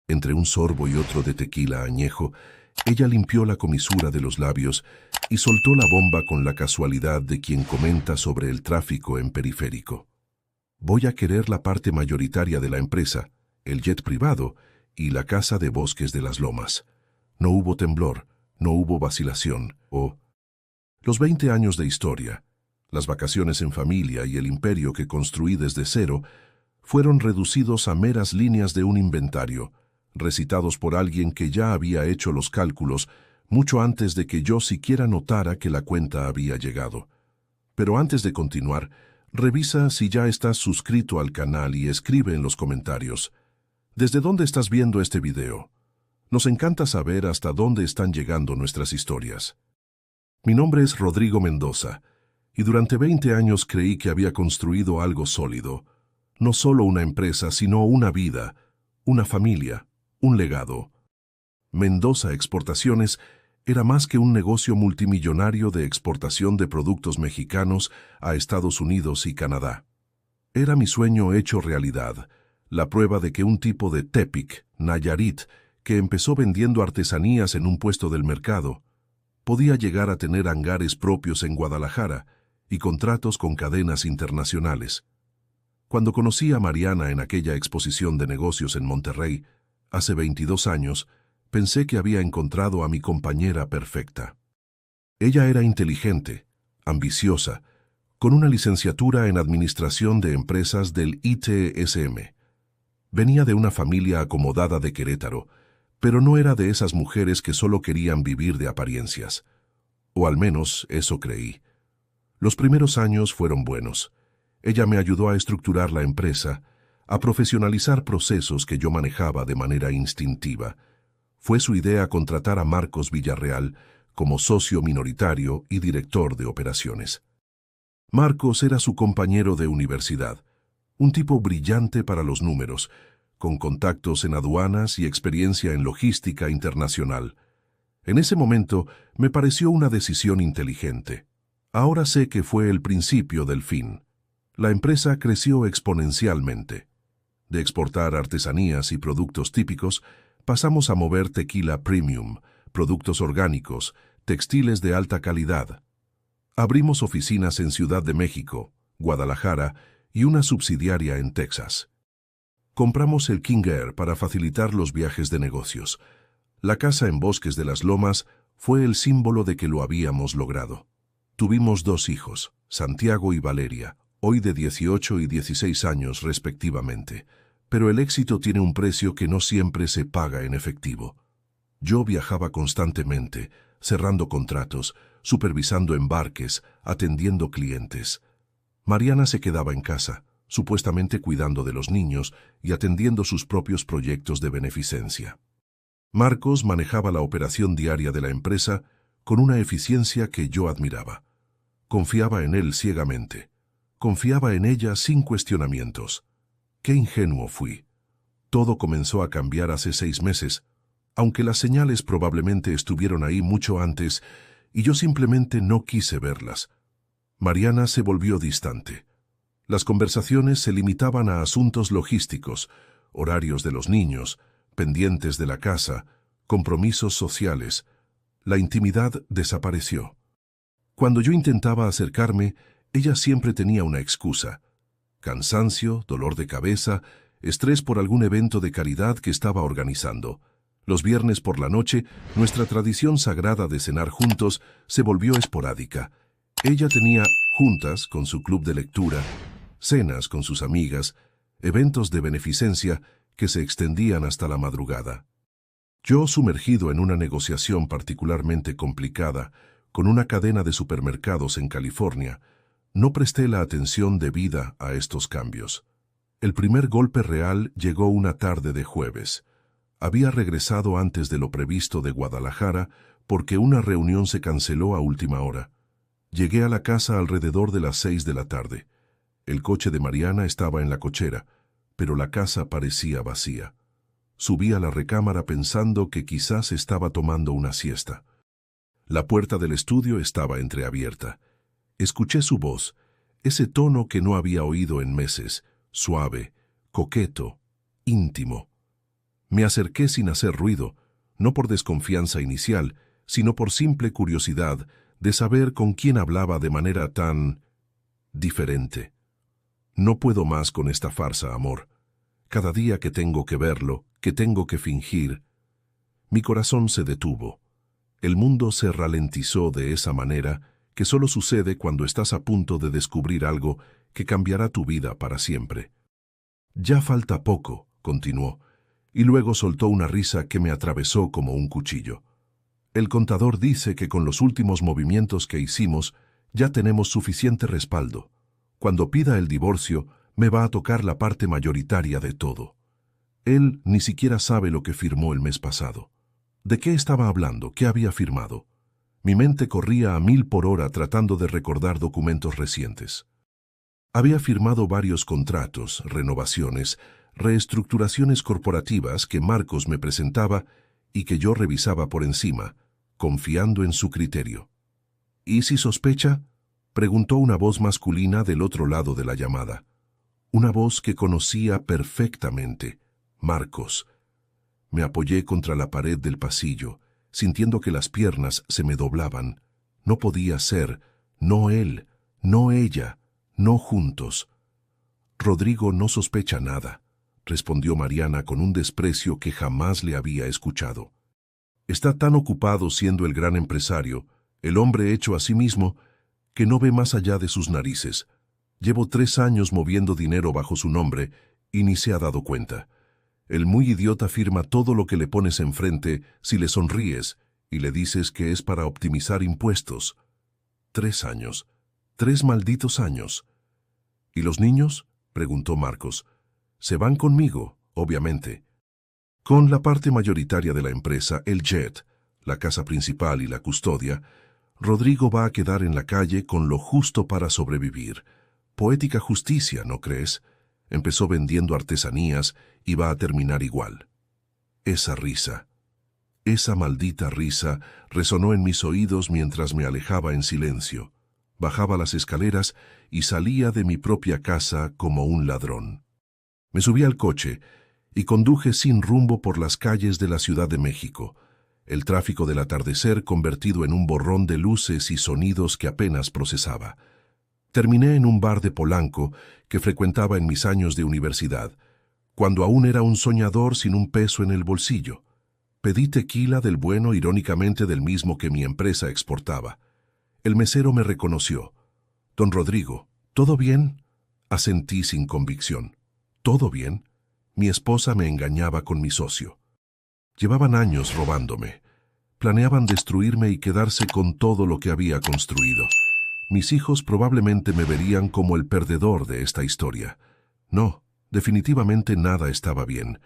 Entre un sorbo y otro de tequila añejo, ella limpió la comisura de los labios y soltó la bomba con la casualidad de quien comenta sobre el tráfico en periférico. Voy a querer la parte mayoritaria de la empresa, el jet privado y la casa de Bosques de las Lomas. No hubo temblor, no hubo vacilación, los 20 años de historia, las vacaciones en familia y el imperio que construí desde cero fueron reducidos a meras líneas de un inventario, recitados por alguien que ya había hecho los cálculos mucho antes de que yo siquiera notara que la cuenta había llegado. Pero antes de continuar, revisa si ya estás suscrito al canal y escribe en los comentarios. ¿Desde dónde estás viendo este video? Nos encanta saber hasta dónde están llegando nuestras historias. Mi nombre es Rodrigo Mendoza, y durante 20 años creí que había construido algo sólido. No solo una empresa, sino una vida, una familia, un legado. Mendoza Exportaciones era más que un negocio multimillonario de exportación de productos mexicanos a Estados Unidos y Canadá. Era mi sueño hecho realidad, la prueba de que un tipo de Tepic, Nayarit, que empezó vendiendo artesanías en un puesto del mercado, podía llegar a tener hangares propios en Guadalajara y contratos con cadenas internacionales. Cuando conocí a Mariana en aquella exposición de negocios en Monterrey, hace 22 años, pensé que había encontrado a mi compañera perfecta. Ella era inteligente, ambiciosa, con una licenciatura en Administración de Empresas del ITSM. Venía de una familia acomodada de Querétaro, pero no era de esas mujeres que solo querían vivir de apariencias. O al menos eso creí. Los primeros años fueron buenos. Ella me ayudó a estructurar la empresa, a profesionalizar procesos que yo manejaba de manera instintiva. Fue su idea contratar a Marcos Villarreal como socio minoritario y director de operaciones. Marcos era su compañero de universidad, un tipo brillante para los números, con contactos en aduanas y experiencia en logística internacional. En ese momento me pareció una decisión inteligente. Ahora sé que fue el principio del fin. La empresa creció exponencialmente. De exportar artesanías y productos típicos, pasamos a mover tequila premium, productos orgánicos, textiles de alta calidad. Abrimos oficinas en Ciudad de México, Guadalajara y una subsidiaria en Texas. Compramos el King Air para facilitar los viajes de negocios. La casa en Bosques de las Lomas fue el símbolo de que lo habíamos logrado. Tuvimos 2 hijos, Santiago y Valeria, hoy de 18 y 16 años respectivamente, pero el éxito tiene un precio que no siempre se paga en efectivo. Yo viajaba constantemente, cerrando contratos, supervisando embarques, atendiendo clientes. Mariana se quedaba en casa, supuestamente cuidando de los niños y atendiendo sus propios proyectos de beneficencia. Marcos manejaba la operación diaria de la empresa con una eficiencia que yo admiraba. Confiaba en él ciegamente. Confiaba en ella sin cuestionamientos. Qué ingenuo fui. Todo comenzó a cambiar hace 6 meses, aunque las señales probablemente estuvieron ahí mucho antes y yo simplemente no quise verlas. Mariana se volvió distante. Las conversaciones se limitaban a asuntos logísticos, horarios de los niños, pendientes de la casa, compromisos sociales. La intimidad desapareció. Cuando yo intentaba acercarme, ella siempre tenía una excusa. Cansancio, dolor de cabeza, estrés por algún evento de caridad que estaba organizando. Los viernes por la noche, nuestra tradición sagrada de cenar juntos se volvió esporádica. Ella tenía juntas con su club de lectura, cenas con sus amigas, eventos de beneficencia que se extendían hasta la madrugada. Yo, sumergido en una negociación particularmente complicada con una cadena de supermercados en California, no presté la atención debida a estos cambios. El primer golpe real llegó una tarde de jueves. Había regresado antes de lo previsto de Guadalajara porque una reunión se canceló a última hora. Llegué a la casa alrededor de las 6 de la tarde. El coche de Mariana estaba en la cochera, pero la casa parecía vacía. Subí a la recámara pensando que quizás estaba tomando una siesta. La puerta del estudio estaba entreabierta. Escuché su voz, ese tono que no había oído en meses, suave, coqueto, íntimo. Me acerqué sin hacer ruido, no por desconfianza inicial, sino por simple curiosidad de saber con quién hablaba de manera tan diferente. No puedo más con esta farsa, amor. Cada día que tengo que verlo, que tengo que fingir, mi corazón se detuvo. El mundo se ralentizó de esa manera que solo sucede cuando estás a punto de descubrir algo que cambiará tu vida para siempre. Ya falta poco, continuó, y luego soltó una risa que me atravesó como un cuchillo. El contador dice que con los últimos movimientos que hicimos ya tenemos suficiente respaldo. Cuando pida el divorcio, me va a tocar la parte mayoritaria de todo. Él ni siquiera sabe lo que firmó el mes pasado. ¿De qué estaba hablando? ¿Qué había firmado? Mi mente corría a 1000 por hora tratando de recordar documentos recientes. Había firmado varios contratos, renovaciones, reestructuraciones corporativas que Marcos me presentaba y que yo revisaba por encima, confiando en su criterio. ¿Y si sospecha?, preguntó una voz masculina del otro lado de la llamada. Una voz que conocía perfectamente. Marcos. Me apoyé contra la pared del pasillo, sintiendo que las piernas se me doblaban. No podía ser, no él, no ella, no juntos. Rodrigo no sospecha nada, respondió Mariana con un desprecio que jamás le había escuchado. Está tan ocupado siendo el gran empresario, el hombre hecho a sí mismo, que no ve más allá de sus narices. Llevo 3 años moviendo dinero bajo su nombre y ni se ha dado cuenta. El muy idiota firma todo lo que le pones enfrente si le sonríes y le dices que es para optimizar impuestos. 3 años. 3 malditos años. ¿Y los niños?, preguntó Marcos. Se van conmigo, obviamente. Con la parte mayoritaria de la empresa, el jet, la casa principal y la custodia, Rodrigo va a quedar en la calle con lo justo para sobrevivir. Poética justicia, ¿no crees? Empezó vendiendo artesanías y va a terminar igual. Esa risa, esa maldita risa, resonó en mis oídos mientras me alejaba en silencio. Bajaba las escaleras y salía de mi propia casa como un ladrón. Me subí al coche y conduje sin rumbo por las calles de la Ciudad de México, el tráfico del atardecer convertido en un borrón de luces y sonidos que apenas procesaba. Terminé en un bar de Polanco que frecuentaba en mis años de universidad, cuando aún era un soñador sin un peso en el bolsillo. Pedí tequila del bueno, irónicamente del mismo que mi empresa exportaba. El mesero me reconoció. «Don Rodrigo, ¿todo bien?», asentí sin convicción. «¿Todo bien?». Mi esposa me engañaba con mi socio. Llevaban años robándome. Planeaban destruirme y quedarse con todo lo que había construido. Mis hijos probablemente me verían como el perdedor de esta historia. No, definitivamente nada estaba bien.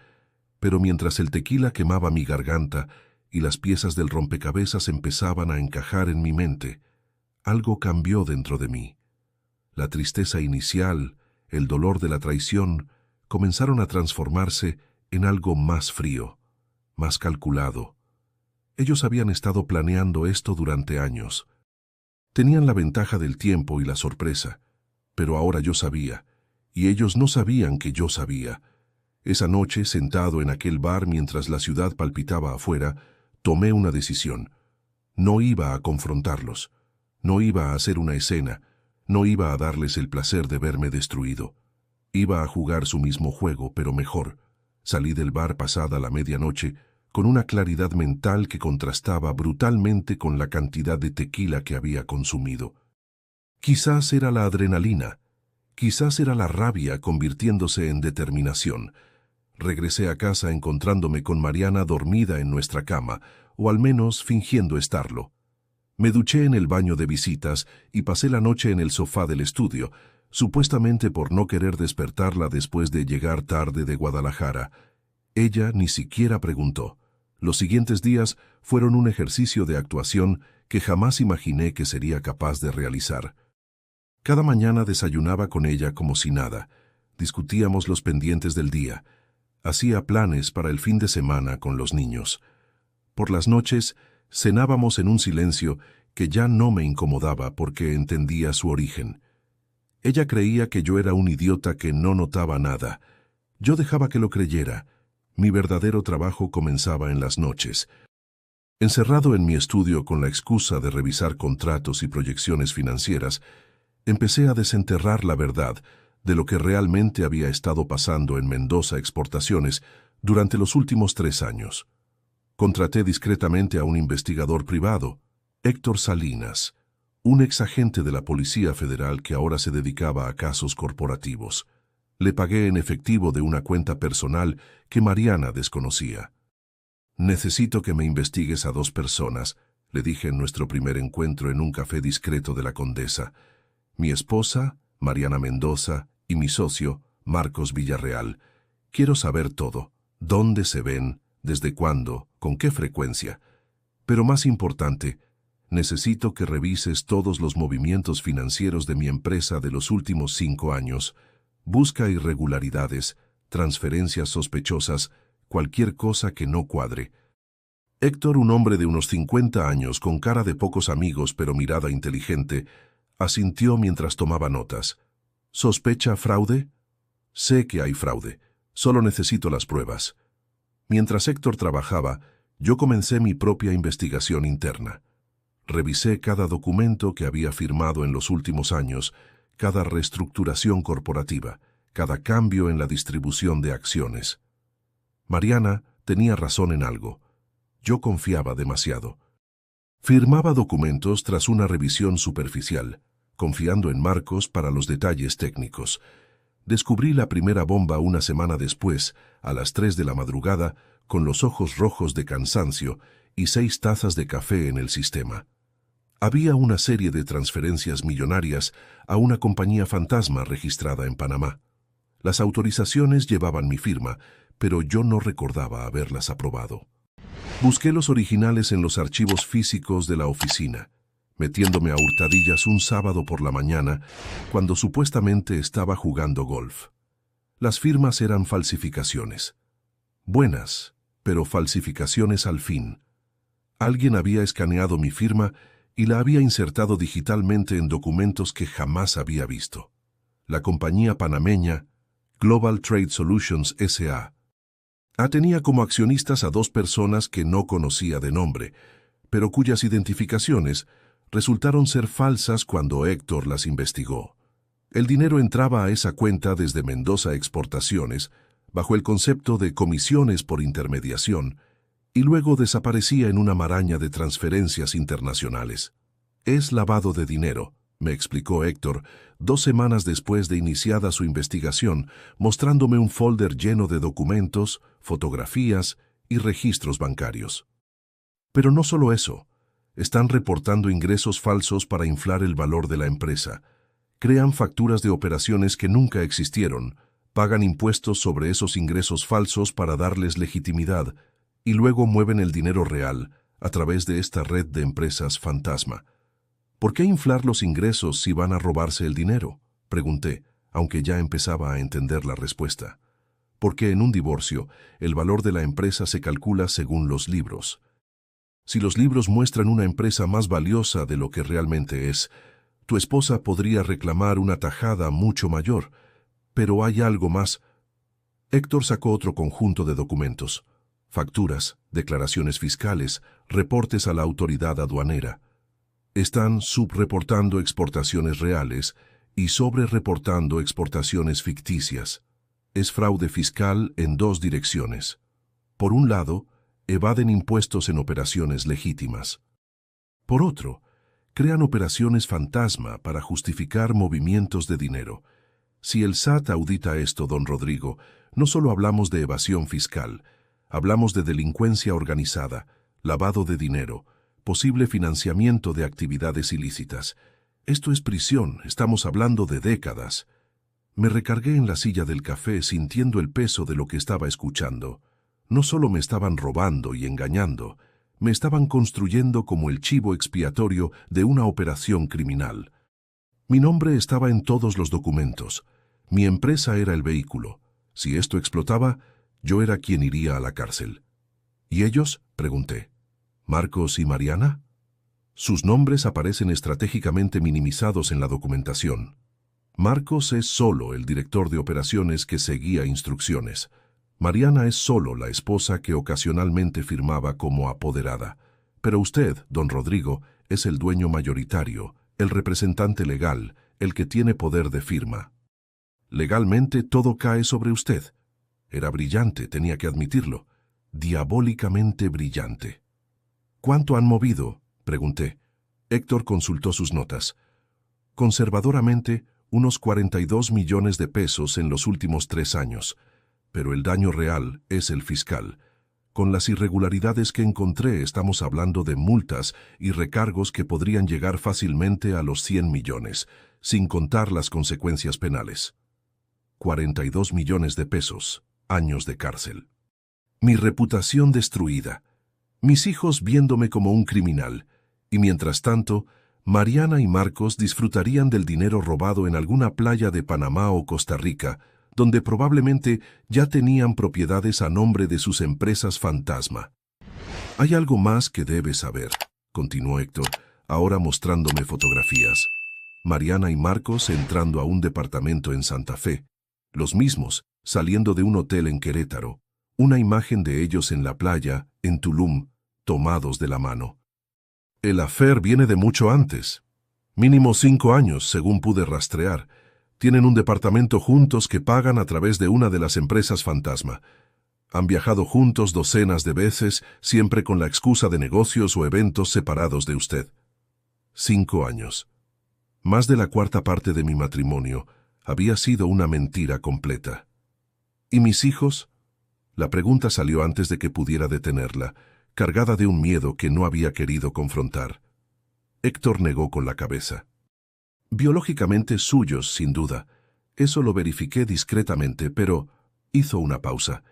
Pero mientras el tequila quemaba mi garganta y las piezas del rompecabezas empezaban a encajar en mi mente, algo cambió dentro de mí. La tristeza inicial, el dolor de la traición, comenzaron a transformarse en algo más frío, más calculado. Ellos habían estado planeando esto durante años. Tenían la ventaja del tiempo y la sorpresa, pero ahora yo sabía, y ellos no sabían que yo sabía. Esa noche, sentado en aquel bar mientras la ciudad palpitaba afuera, tomé una decisión. No iba a confrontarlos, no iba a hacer una escena, no iba a darles el placer de verme destruido. Iba a jugar su mismo juego, pero mejor. Salí del bar pasada la medianoche, con una claridad mental que contrastaba brutalmente con la cantidad de tequila que había consumido. Quizás era la adrenalina, quizás era la rabia convirtiéndose en determinación. Regresé a casa encontrándome con Mariana dormida en nuestra cama, o al menos fingiendo estarlo. Me duché en el baño de visitas y pasé la noche en el sofá del estudio, supuestamente por no querer despertarla después de llegar tarde de Guadalajara. Ella ni siquiera preguntó. Los siguientes días fueron un ejercicio de actuación que jamás imaginé que sería capaz de realizar. Cada mañana desayunaba con ella como si nada. Discutíamos los pendientes del día. Hacía planes para el fin de semana con los niños. Por las noches cenábamos en un silencio que ya no me incomodaba porque entendía su origen. Ella creía que yo era un idiota que no notaba nada. Yo dejaba que lo creyera. Mi verdadero trabajo comenzaba en las noches. Encerrado en mi estudio con la excusa de revisar contratos y proyecciones financieras, empecé a desenterrar la verdad de lo que realmente había estado pasando en Mendoza Exportaciones durante los últimos 3 años. Contraté discretamente a un investigador privado, Héctor Salinas, un exagente de la Policía Federal que ahora se dedicaba a casos corporativos. Le pagué en efectivo de una cuenta personal que Mariana desconocía. «Necesito que me investigues a 2 personas», le dije en nuestro primer encuentro en un café discreto de la Condesa. «Mi esposa, Mariana Mendoza, y mi socio, Marcos Villarreal. Quiero saber todo. ¿Dónde se ven? ¿Desde cuándo? ¿Con qué frecuencia? Pero más importante, necesito que revises todos los movimientos financieros de mi empresa de los últimos 5 años. Busca irregularidades, transferencias sospechosas, cualquier cosa que no cuadre». Héctor, un hombre de unos 50 años, con cara de pocos amigos pero mirada inteligente, asintió mientras tomaba notas. «¿Sospecha fraude?» «Sé que hay fraude. Solo necesito las pruebas». Mientras Héctor trabajaba, yo comencé mi propia investigación interna. Revisé cada documento que había firmado en los últimos años, cada reestructuración corporativa, cada cambio en la distribución de acciones. Mariana tenía razón en algo. Yo confiaba demasiado. Firmaba documentos tras una revisión superficial, confiando en Marcos para los detalles técnicos. Descubrí la primera bomba una semana después, a las 3 de la madrugada, con los ojos rojos de cansancio y 6 tazas de café en el sistema. Había una serie de transferencias millonarias a una compañía fantasma registrada en Panamá. Las autorizaciones llevaban mi firma, pero yo no recordaba haberlas aprobado. Busqué los originales en los archivos físicos de la oficina, metiéndome a hurtadillas un sábado por la mañana, cuando supuestamente estaba jugando golf. Las firmas eran falsificaciones. Buenas, pero falsificaciones al fin. Alguien había escaneado mi firma y la había insertado digitalmente en documentos que jamás había visto. La compañía panameña Global Trade Solutions S.A. tenía como accionistas a 2 personas que no conocía de nombre, pero cuyas identificaciones resultaron ser falsas cuando Héctor las investigó. El dinero entraba a esa cuenta desde Mendoza Exportaciones, bajo el concepto de comisiones por intermediación, y luego desaparecía en una maraña de transferencias internacionales. «Es lavado de dinero», me explicó Héctor, 2 semanas después de iniciada su investigación, mostrándome un folder lleno de documentos, fotografías y registros bancarios. Pero no solo eso. Están reportando ingresos falsos para inflar el valor de la empresa. Crean facturas de operaciones que nunca existieron, pagan impuestos sobre esos ingresos falsos para darles legitimidad, y luego mueven el dinero real a través de esta red de empresas fantasma. «¿Por qué inflar los ingresos si van a robarse el dinero?», pregunté, aunque ya empezaba a entender la respuesta. «Porque en un divorcio, el valor de la empresa se calcula según los libros. Si los libros muestran una empresa más valiosa de lo que realmente es, tu esposa podría reclamar una tajada mucho mayor. Pero hay algo más». Héctor sacó otro conjunto de documentos: facturas, declaraciones fiscales, reportes a la autoridad aduanera. Están subreportando exportaciones reales y sobrereportando exportaciones ficticias. Es fraude fiscal en 2 direcciones. Por un lado, evaden impuestos en operaciones legítimas. Por otro, crean operaciones fantasma para justificar movimientos de dinero. Si el SAT audita esto, don Rodrigo, no solo hablamos de evasión fiscal, hablamos de delincuencia organizada, lavado de dinero, posible financiamiento de actividades ilícitas. Esto es prisión, estamos hablando de décadas. Me recargué en la silla del café sintiendo el peso de lo que estaba escuchando. No solo me estaban robando y engañando, me estaban construyendo como el chivo expiatorio de una operación criminal. Mi nombre estaba en todos los documentos. Mi empresa era el vehículo. Si esto explotaba, yo era quien iría a la cárcel. ¿Y ellos?, pregunté. ¿Marcos y Mariana? Sus nombres aparecen estratégicamente minimizados en la documentación. Marcos es solo el director de operaciones que seguía instrucciones. Mariana es solo la esposa que ocasionalmente firmaba como apoderada. Pero usted, don Rodrigo, es el dueño mayoritario, el representante legal, el que tiene poder de firma. Legalmente todo cae sobre usted. Era brillante, tenía que admitirlo. Diabólicamente brillante. ¿Cuánto han movido?, pregunté. Héctor consultó sus notas. Conservadoramente, unos 42 millones de pesos en los últimos 3 años. Pero el daño real es el fiscal. Con las irregularidades que encontré, estamos hablando de multas y recargos que podrían llegar fácilmente a los 100 millones, sin contar las consecuencias penales. 42 millones de pesos, años de cárcel. Mi reputación destruida. Mis hijos viéndome como un criminal. Y mientras tanto, Mariana y Marcos disfrutarían del dinero robado en alguna playa de Panamá o Costa Rica, donde probablemente ya tenían propiedades a nombre de sus empresas fantasma. Hay algo más que debes saber, continuó Héctor, ahora mostrándome fotografías. Mariana y Marcos entrando a un departamento en Santa Fe, los mismos saliendo de un hotel en Querétaro, una imagen de ellos en la playa, en Tulum, tomados de la mano. El affair viene de mucho antes. Mínimo 5 años, según pude rastrear. Tienen un departamento juntos que pagan a través de una de las empresas fantasma. Han viajado juntos docenas de veces, siempre con la excusa de negocios o eventos separados de usted. 5 años. Más de la 1/4 parte de mi matrimonio había sido una mentira completa. ¿Y mis hijos? La pregunta salió antes de que pudiera detenerla, cargada de un miedo que no había querido confrontar. Héctor negó con la cabeza. Biológicamente suyos, sin duda. Eso lo verifiqué discretamente, pero hizo una pausa.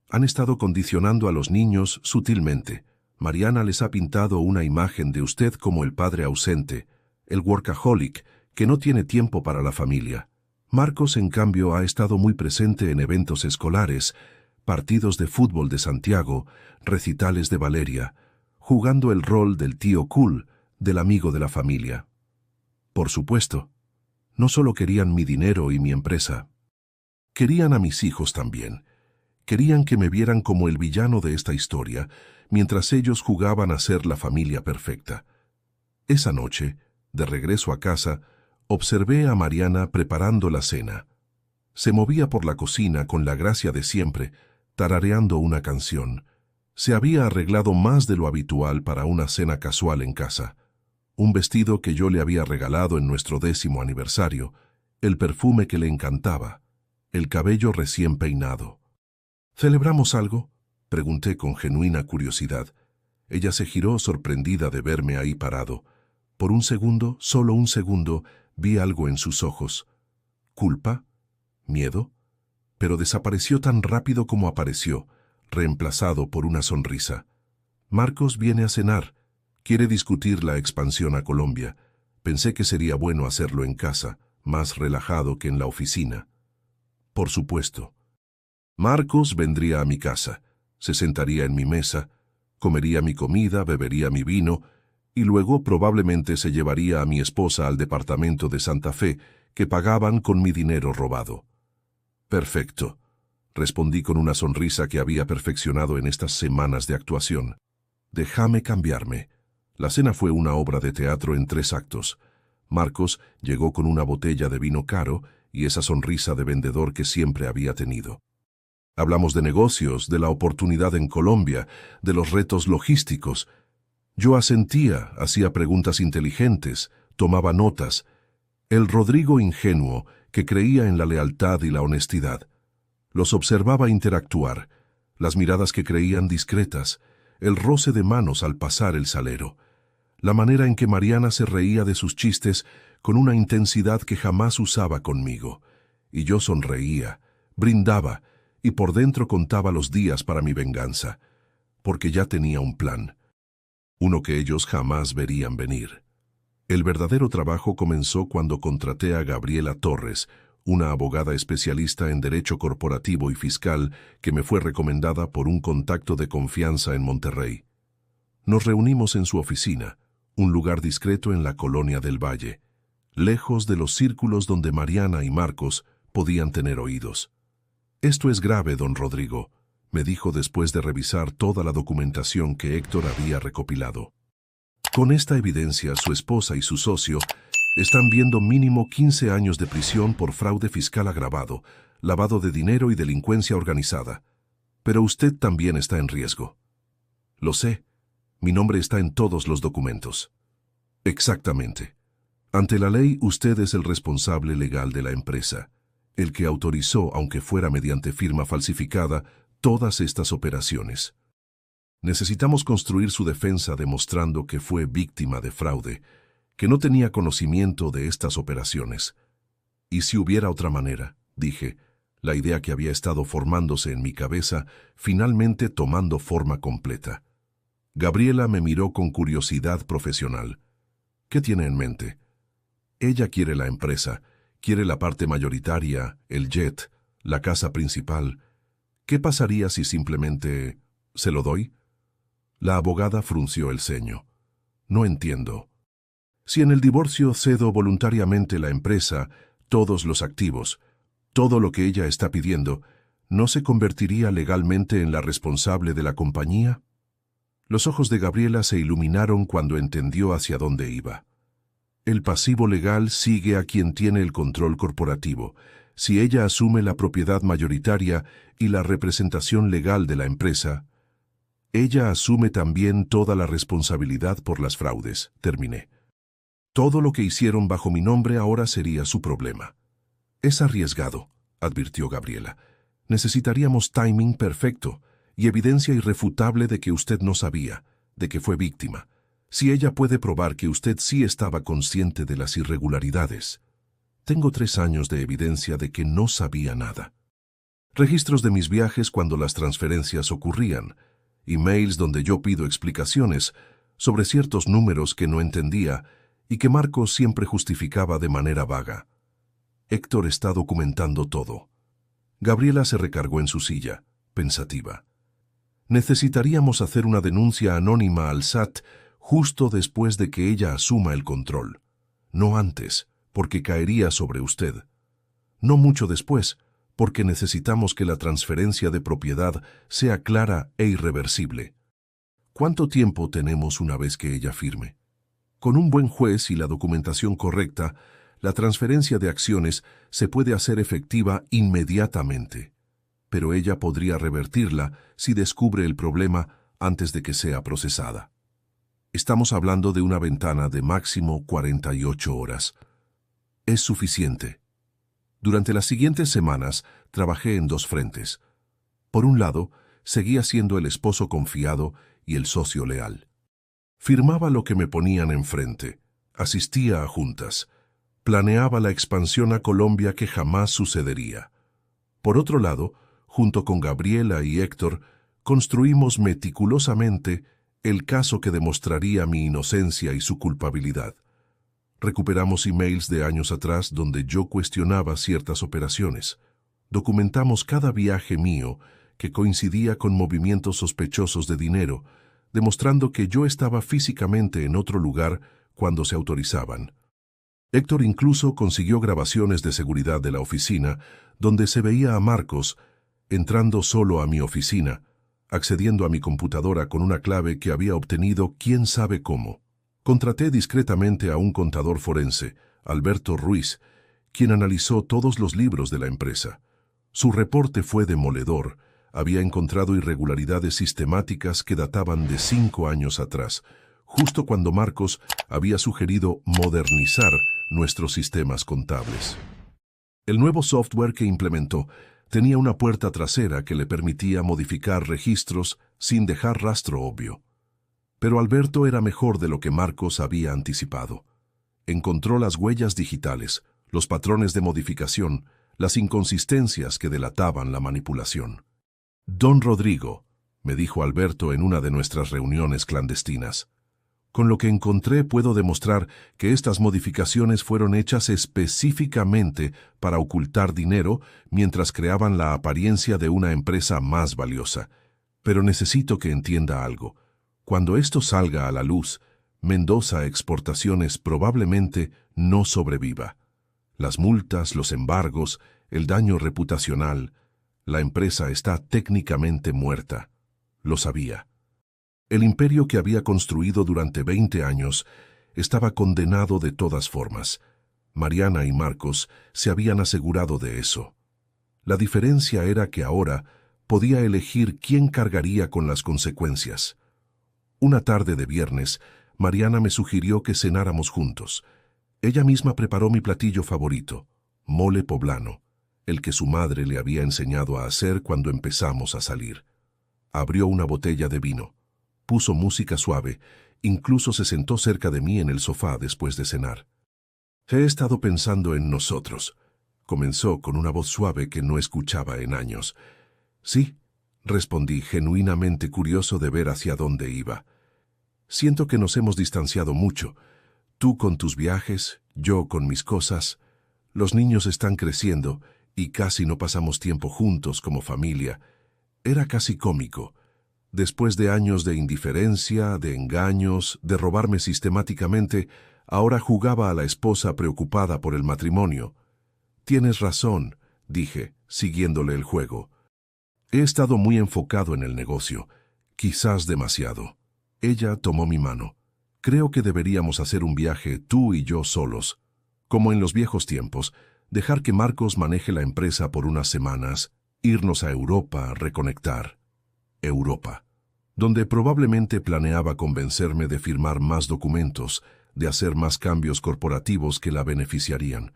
Han estado condicionando a los niños sutilmente. Mariana les ha pintado una imagen de usted como el padre ausente, el workaholic, que no tiene tiempo para la familia. Marcos, en cambio, ha estado muy presente en eventos escolares, partidos de fútbol de Santiago, recitales de Valeria, jugando el rol del tío cool, del amigo de la familia. Por supuesto, no solo querían mi dinero y mi empresa. Querían a mis hijos también. Querían que me vieran como el villano de esta historia, mientras ellos jugaban a ser la familia perfecta. Esa noche, de regreso a casa, observé a Mariana preparando la cena. Se movía por la cocina con la gracia de siempre, tarareando una canción. Se había arreglado más de lo habitual para una cena casual en casa. Un vestido que yo le había regalado en nuestro 10º aniversario, el perfume que le encantaba, el cabello recién peinado. ¿Celebramos algo?, pregunté con genuina curiosidad. Ella se giró sorprendida de verme ahí parado. Por un segundo, solo un segundo, vi algo en sus ojos. ¿Culpa? ¿Miedo? Pero desapareció tan rápido como apareció, reemplazado por una sonrisa. Marcos viene a cenar. Quiere discutir la expansión a Colombia. Pensé que sería bueno hacerlo en casa, más relajado que en la oficina. Por supuesto. Marcos vendría a mi casa, se sentaría en mi mesa, comería mi comida, bebería mi vino, y luego probablemente se llevaría a mi esposa al departamento de Santa Fe, que pagaban con mi dinero robado. Perfecto, respondí con una sonrisa que había perfeccionado en estas semanas de actuación. Déjame cambiarme. La cena fue una obra de teatro en 3 actos. Marcos llegó con una botella de vino caro y esa sonrisa de vendedor que siempre había tenido. Hablamos de negocios, de la oportunidad en Colombia, de los retos logísticos. Yo asentía, hacía preguntas inteligentes, tomaba notas. El Rodrigo ingenuo que creía en la lealtad y la honestidad. Los observaba interactuar, las miradas que creían discretas, el roce de manos al pasar el salero, la manera en que Mariana se reía de sus chistes con una intensidad que jamás usaba conmigo. Y yo sonreía, brindaba, y por dentro contaba los días para mi venganza, porque ya tenía un plan, uno que ellos jamás verían venir. El verdadero trabajo comenzó cuando contraté a Gabriela Torres, una abogada especialista en derecho corporativo y fiscal que me fue recomendada por un contacto de confianza en Monterrey. Nos reunimos en su oficina, un lugar discreto en la colonia del Valle, lejos de los círculos donde Mariana y Marcos podían tener oídos. Esto es grave, don Rodrigo. me dijo después de revisar toda la documentación que Héctor había recopilado. Con esta evidencia, su esposa y su socio están viendo mínimo 15 años de prisión por fraude fiscal agravado, lavado de dinero y delincuencia organizada. Pero usted también está en riesgo. Lo sé. Mi nombre está en todos los documentos. Exactamente. Ante la ley, usted es el responsable legal de la empresa, el que autorizó, aunque fuera mediante firma falsificada, todas estas operaciones. Necesitamos construir su defensa demostrando que fue víctima de fraude, que no tenía conocimiento de estas operaciones. Y si hubiera otra manera, dije, la idea que había estado formándose en mi cabeza, finalmente tomando forma completa. Gabriela me miró con curiosidad profesional. ¿Qué tiene en mente? Ella quiere la empresa, quiere la parte mayoritaria, el jet, la casa principal. ¿Qué pasaría si simplemente se lo doy? La abogada frunció el ceño. No entiendo. Si en el divorcio cedo voluntariamente la empresa, todos los activos, todo lo que ella está pidiendo, ¿no se convertiría legalmente en la responsable de la compañía? Los ojos de Gabriela se iluminaron cuando entendió hacia dónde iba. El pasivo legal sigue a quien tiene el control corporativo. Si ella asume la propiedad mayoritaria y la representación legal de la empresa, ella asume también toda la responsabilidad por las fraudes. Terminé. Todo lo que hicieron bajo mi nombre ahora sería su problema. Es arriesgado, advirtió Gabriela. Necesitaríamos timing perfecto y evidencia irrefutable de que usted no sabía, de que fue víctima. Si ella puede probar que usted sí estaba consciente de las irregularidades. Tengo 3 años de evidencia de que no sabía nada. Registros de mis viajes cuando las transferencias ocurrían, emails donde yo pido explicaciones sobre ciertos números que no entendía y que Marcos siempre justificaba de manera vaga. Héctor está documentando todo. Gabriela se recargó en su silla, pensativa. Necesitaríamos hacer una denuncia anónima al SAT justo después de que ella asuma el control. No antes, porque caería sobre usted. No mucho después, porque necesitamos que la transferencia de propiedad sea clara e irreversible. ¿Cuánto tiempo tenemos una vez que ella firme? Con un buen juez y la documentación correcta, la transferencia de acciones se puede hacer efectiva inmediatamente. Pero ella podría revertirla si descubre el problema antes de que sea procesada. Estamos hablando de una ventana de máximo 48 horas. Es suficiente. Durante las siguientes semanas trabajé en 2 frentes. Por un lado, seguía siendo el esposo confiado y el socio leal. Firmaba lo que me ponían enfrente, asistía a juntas, planeaba la expansión a Colombia que jamás sucedería. Por otro lado, junto con Gabriela y Héctor, construimos meticulosamente el caso que demostraría mi inocencia y su culpabilidad. Recuperamos emails de años atrás donde yo cuestionaba ciertas operaciones. Documentamos cada viaje mío que coincidía con movimientos sospechosos de dinero, demostrando que yo estaba físicamente en otro lugar cuando se autorizaban. Héctor incluso consiguió grabaciones de seguridad de la oficina donde se veía a Marcos entrando solo a mi oficina, accediendo a mi computadora con una clave que había obtenido quién sabe cómo. Contraté discretamente a un contador forense, Alberto Ruiz, quien analizó todos los libros de la empresa. Su reporte fue demoledor. Había encontrado irregularidades sistemáticas que databan de 5 años atrás, justo cuando Marcos había sugerido modernizar nuestros sistemas contables. El nuevo software que implementó tenía una puerta trasera que le permitía modificar registros sin dejar rastro obvio. Pero Alberto era mejor de lo que Marcos había anticipado. Encontró las huellas digitales, los patrones de modificación, las inconsistencias que delataban la manipulación. «Don Rodrigo», me dijo Alberto en una de nuestras reuniones clandestinas, «con lo que encontré puedo demostrar que estas modificaciones fueron hechas específicamente para ocultar dinero mientras creaban la apariencia de una empresa más valiosa. Pero necesito que entienda algo. Cuando esto salga a la luz, Mendoza Exportaciones probablemente no sobreviva. Las multas, los embargos, el daño reputacional, La empresa está técnicamente muerta. Lo sabía. El imperio que había construido durante 20 años estaba condenado de todas formas. Mariana y Marcos se habían asegurado de eso. La diferencia era que ahora podía elegir quién cargaría con las consecuencias. Una tarde de viernes, Mariana me sugirió que cenáramos juntos. Ella misma preparó mi platillo favorito, mole poblano, el que su madre le había enseñado a hacer cuando empezamos a salir. Abrió una botella de vino, puso música suave, incluso se sentó cerca de mí en el sofá después de cenar. He estado pensando en nosotros, comenzó con una voz suave que no escuchaba en años. Sí, respondí, genuinamente curioso de ver hacia dónde iba. Siento que nos hemos distanciado mucho. Tú con tus viajes, yo con mis cosas. Los niños están creciendo y casi no pasamos tiempo juntos como familia. Era casi cómico. Después de años de indiferencia, de engaños, de robarme sistemáticamente, ahora jugaba a la esposa preocupada por el matrimonio. Tienes razón, dije, siguiéndole el juego. He estado muy enfocado en el negocio, quizás demasiado. Ella tomó mi mano. Creo que deberíamos hacer un viaje tú y yo solos. Como en los viejos tiempos, dejar que Marcos maneje la empresa por unas semanas, irnos a Europa, reconectar. Europa, donde probablemente planeaba convencerme de firmar más documentos, de hacer más cambios corporativos que la beneficiarían.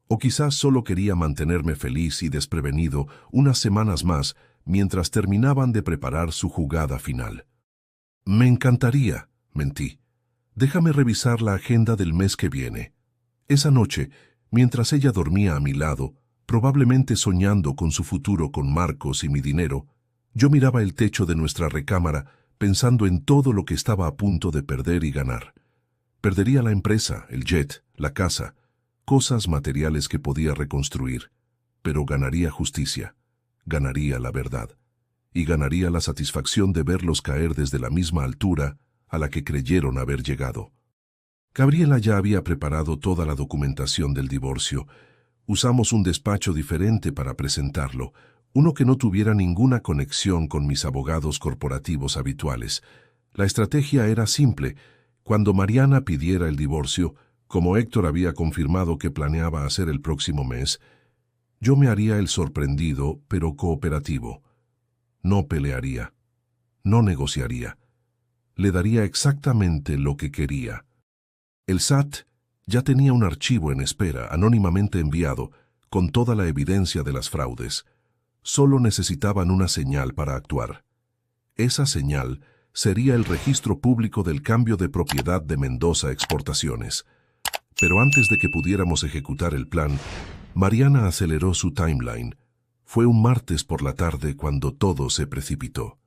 O quizás solo quería mantenerme feliz y desprevenido unas semanas más mientras terminaban de preparar su jugada final. Me encantaría, mentí. Déjame revisar la agenda del mes que viene. Esa noche, mientras ella dormía a mi lado, probablemente soñando con su futuro con Marcos y mi dinero, yo miraba el techo de nuestra recámara pensando en todo lo que estaba a punto de perder y ganar. Perdería la empresa, el jet, la casa, cosas materiales que podía reconstruir, pero ganaría justicia, ganaría la verdad, y ganaría la satisfacción de verlos caer desde la misma altura a la que creyeron haber llegado. Gabriela ya había preparado toda la documentación del divorcio. Usamos un despacho diferente para presentarlo, uno que no tuviera ninguna conexión con mis abogados corporativos habituales. La estrategia era simple. Cuando Mariana pidiera el divorcio, como Héctor había confirmado que planeaba hacer el próximo mes, yo me haría el sorprendido, pero cooperativo. No pelearía, no negociaría. Le daría exactamente lo que quería. El SAT ya tenía un archivo en espera, anónimamente enviado, con toda la evidencia de las fraudes. Solo necesitaban una señal para actuar. Esa señal sería el registro público del cambio de propiedad de Mendoza Exportaciones. Pero antes de que pudiéramos ejecutar el plan, Mariana aceleró su timeline. Fue un martes por la tarde cuando todo se precipitó.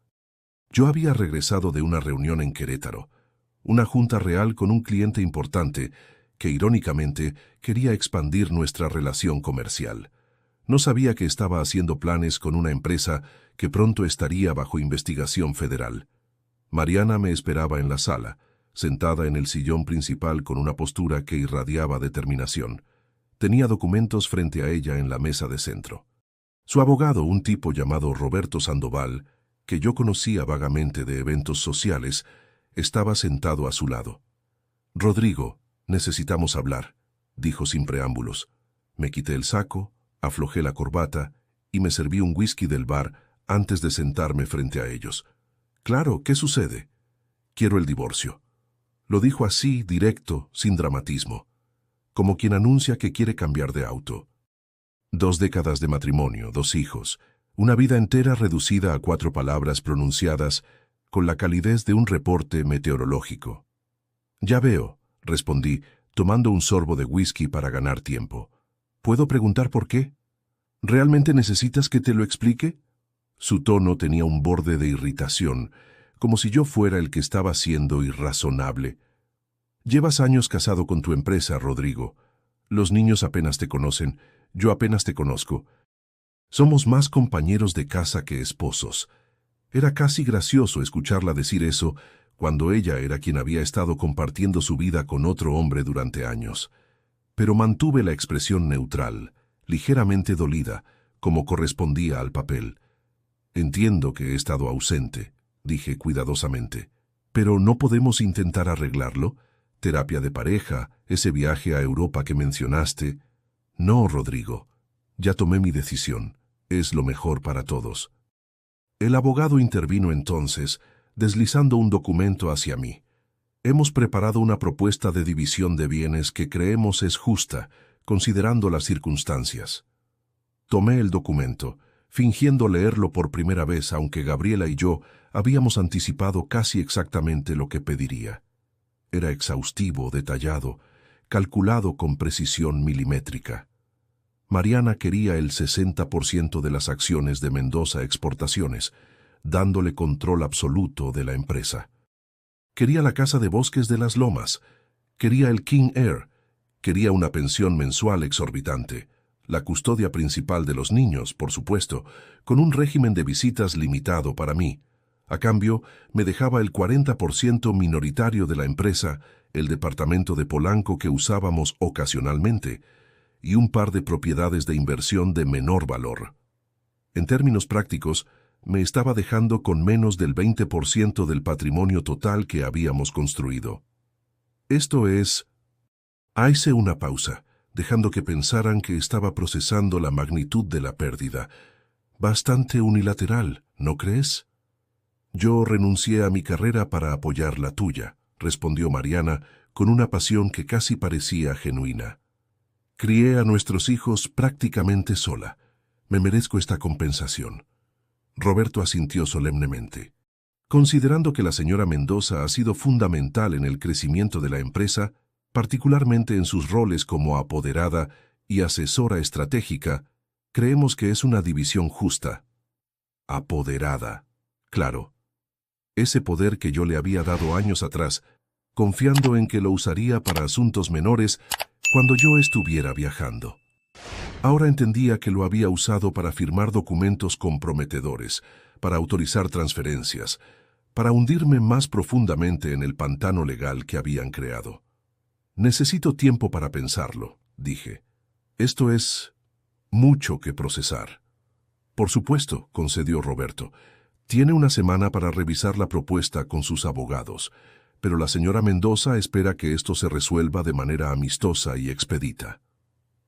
Yo había regresado de una reunión en Querétaro, una junta real con un cliente importante que, irónicamente, quería expandir nuestra relación comercial. No sabía que estaba haciendo planes con una empresa que pronto estaría bajo investigación federal. Mariana me esperaba en la sala, sentada en el sillón principal con una postura que irradiaba determinación. Tenía documentos frente a ella en la mesa de centro. Su abogado, un tipo llamado Roberto Sandoval, que yo conocía vagamente de eventos sociales, estaba sentado a su lado. «Rodrigo, necesitamos hablar», dijo sin preámbulos. Me quité el saco, aflojé la corbata y me serví un whisky del bar antes de sentarme frente a ellos. «Claro, ¿qué sucede?» «Quiero el divorcio». Lo dijo así, directo, sin dramatismo, como quien anuncia que quiere cambiar de auto. 2 décadas de matrimonio, 2 hijos, una vida entera reducida a 4 palabras pronunciadas con la calidez de un reporte meteorológico. «Ya veo», respondí, tomando un sorbo de whisky para ganar tiempo. «¿Puedo preguntar por qué? ¿Realmente necesitas que te lo explique?» Su tono tenía un borde de irritación, como si yo fuera el que estaba siendo irrazonable. «Llevas años casado con tu empresa, Rodrigo. Los niños apenas te conocen, yo apenas te conozco. Somos más compañeros de casa que esposos». Era casi gracioso escucharla decir eso cuando ella era quien había estado compartiendo su vida con otro hombre durante años. Pero mantuve la expresión neutral, ligeramente dolida, como correspondía al papel. Entiendo que he estado ausente, dije cuidadosamente. Pero ¿no podemos intentar arreglarlo? Terapia de pareja, ese viaje a Europa que mencionaste. No, Rodrigo. Ya tomé mi decisión. Es lo mejor para todos. El abogado intervino entonces, deslizando un documento hacia mí. Hemos preparado una propuesta de división de bienes que creemos es justa, considerando las circunstancias. Tomé el documento, fingiendo leerlo por primera vez, aunque Gabriela y yo habíamos anticipado casi exactamente lo que pediría. Era exhaustivo, detallado, calculado con precisión milimétrica. Mariana quería el 60% de las acciones de Mendoza Exportaciones, dándole control absoluto de la empresa. Quería la casa de Bosques de las Lomas, quería el King Air, quería una pensión mensual exorbitante, la custodia principal de los niños, por supuesto, con un régimen de visitas limitado para mí. A cambio, me dejaba el 40% minoritario de la empresa, el departamento de Polanco que usábamos ocasionalmente, y un par de propiedades de inversión de menor valor. En términos prácticos, me estaba dejando con menos del 20% del patrimonio total que habíamos construido. Esto es... Hice una pausa, dejando que pensaran que estaba procesando la magnitud de la pérdida. Bastante unilateral, ¿no crees? Yo renuncié a mi carrera para apoyar la tuya, respondió Mariana con una pasión que casi parecía genuina. Crié a nuestros hijos prácticamente sola. Me merezco esta compensación. Roberto asintió solemnemente. Considerando que la señora Mendoza ha sido fundamental en el crecimiento de la empresa, particularmente en sus roles como apoderada y asesora estratégica, creemos que es una división justa. Apoderada. Claro. Ese poder que yo le había dado años atrás, confiando en que lo usaría para asuntos menores cuando yo estuviera viajando. Ahora entendía que lo había usado para firmar documentos comprometedores, para autorizar transferencias, para hundirme más profundamente en el pantano legal que habían creado. Necesito tiempo para pensarlo, dije. Esto es mucho que procesar. Por supuesto, concedió Roberto. Tiene una semana para revisar la propuesta con sus abogados, pero la señora Mendoza espera que esto se resuelva de manera amistosa y expedita.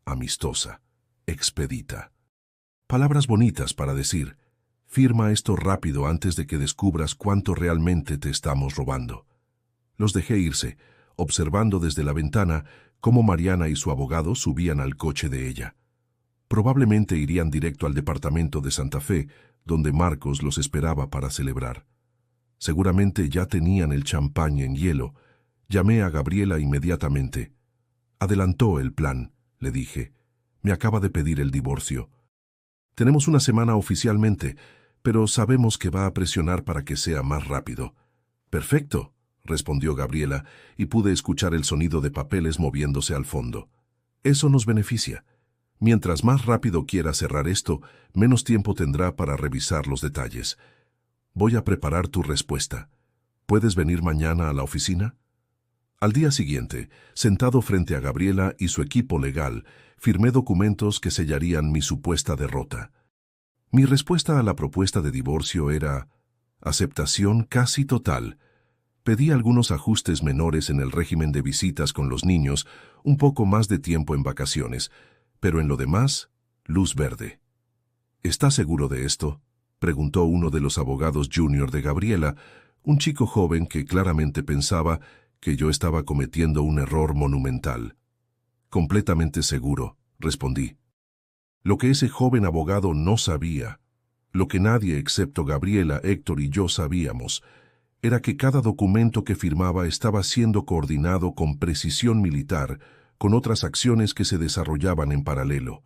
Amistosa, expedita. Palabras bonitas para decir, firma esto rápido antes de que descubras cuánto realmente te estamos robando. Los dejé irse, observando desde la ventana cómo Mariana y su abogado subían al coche de ella. Probablemente irían directo al departamento de Santa Fe, donde Marcos los esperaba para celebrar. Seguramente ya tenían el champán en hielo. Llamé a Gabriela inmediatamente. Adelantó el plan, le dije. Me acaba de pedir el divorcio. Tenemos una semana oficialmente, pero sabemos que va a presionar para que sea más rápido. Perfecto, respondió Gabriela, y pude escuchar el sonido de papeles moviéndose al fondo. Eso nos beneficia. Mientras más rápido quiera cerrar esto, menos tiempo tendrá para revisar los detalles. Voy a preparar tu respuesta. ¿Puedes venir mañana a la oficina? Al día siguiente, sentado frente a Gabriela y su equipo legal, firmé documentos que sellarían mi supuesta derrota. Mi respuesta a la propuesta de divorcio era aceptación casi total. Pedí algunos ajustes menores en el régimen de visitas con los niños, un poco más de tiempo en vacaciones, pero en lo demás, luz verde. ¿Estás seguro de esto?, preguntó uno de los abogados junior de Gabriela, un chico joven que claramente pensaba que yo estaba cometiendo un error monumental. Completamente seguro, respondí. Lo que ese joven abogado no sabía, lo que nadie excepto Gabriela, Héctor y yo sabíamos, era que cada documento que firmaba estaba siendo coordinado con precisión militar con otras acciones que se desarrollaban en paralelo.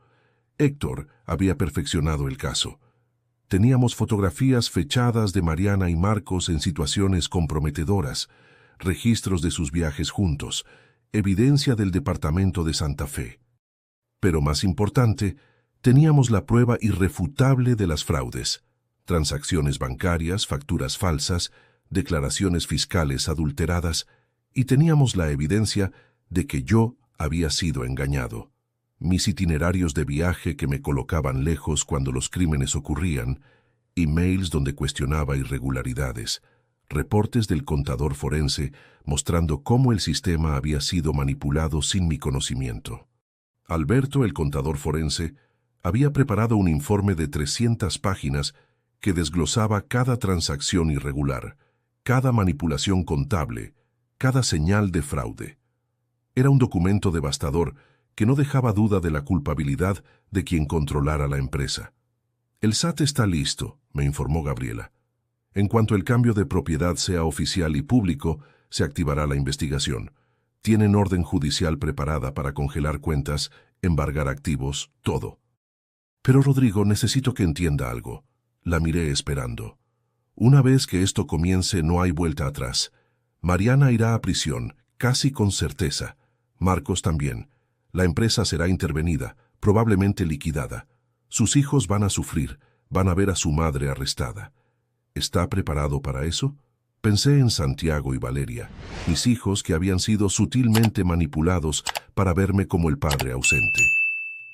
Héctor había perfeccionado el caso. Teníamos fotografías fechadas de Mariana y Marcos en situaciones comprometedoras, registros de sus viajes juntos, evidencia del departamento de Santa Fe. Pero más importante, teníamos la prueba irrefutable de las fraudes, transacciones bancarias, facturas falsas, declaraciones fiscales adulteradas, y teníamos la evidencia de que yo había sido engañado. mis itinerarios de viaje que me colocaban lejos cuando los crímenes ocurrían, emails donde cuestionaba irregularidades, reportes del contador forense mostrando cómo el sistema había sido manipulado sin mi conocimiento. Alberto, el contador forense, había preparado un informe de 300 páginas que desglosaba cada transacción irregular, cada manipulación contable, cada señal de fraude. Era un documento devastador que no dejaba duda de la culpabilidad de quien controlara la empresa. El SAT está listo, me informó Gabriela. En cuanto el cambio de propiedad sea oficial y público, se activará la investigación. Tienen orden judicial preparada para congelar cuentas, embargar activos, todo. Pero Rodrigo, necesito que entienda algo. La miré esperando. Una vez que esto comience, no hay vuelta atrás. Mariana irá a prisión, casi con certeza. Marcos también. La empresa será intervenida, probablemente liquidada. Sus hijos van a sufrir, van a ver a su madre arrestada. ¿Está preparado para eso? Pensé en Santiago y Valeria, mis hijos que habían sido sutilmente manipulados para verme como el padre ausente.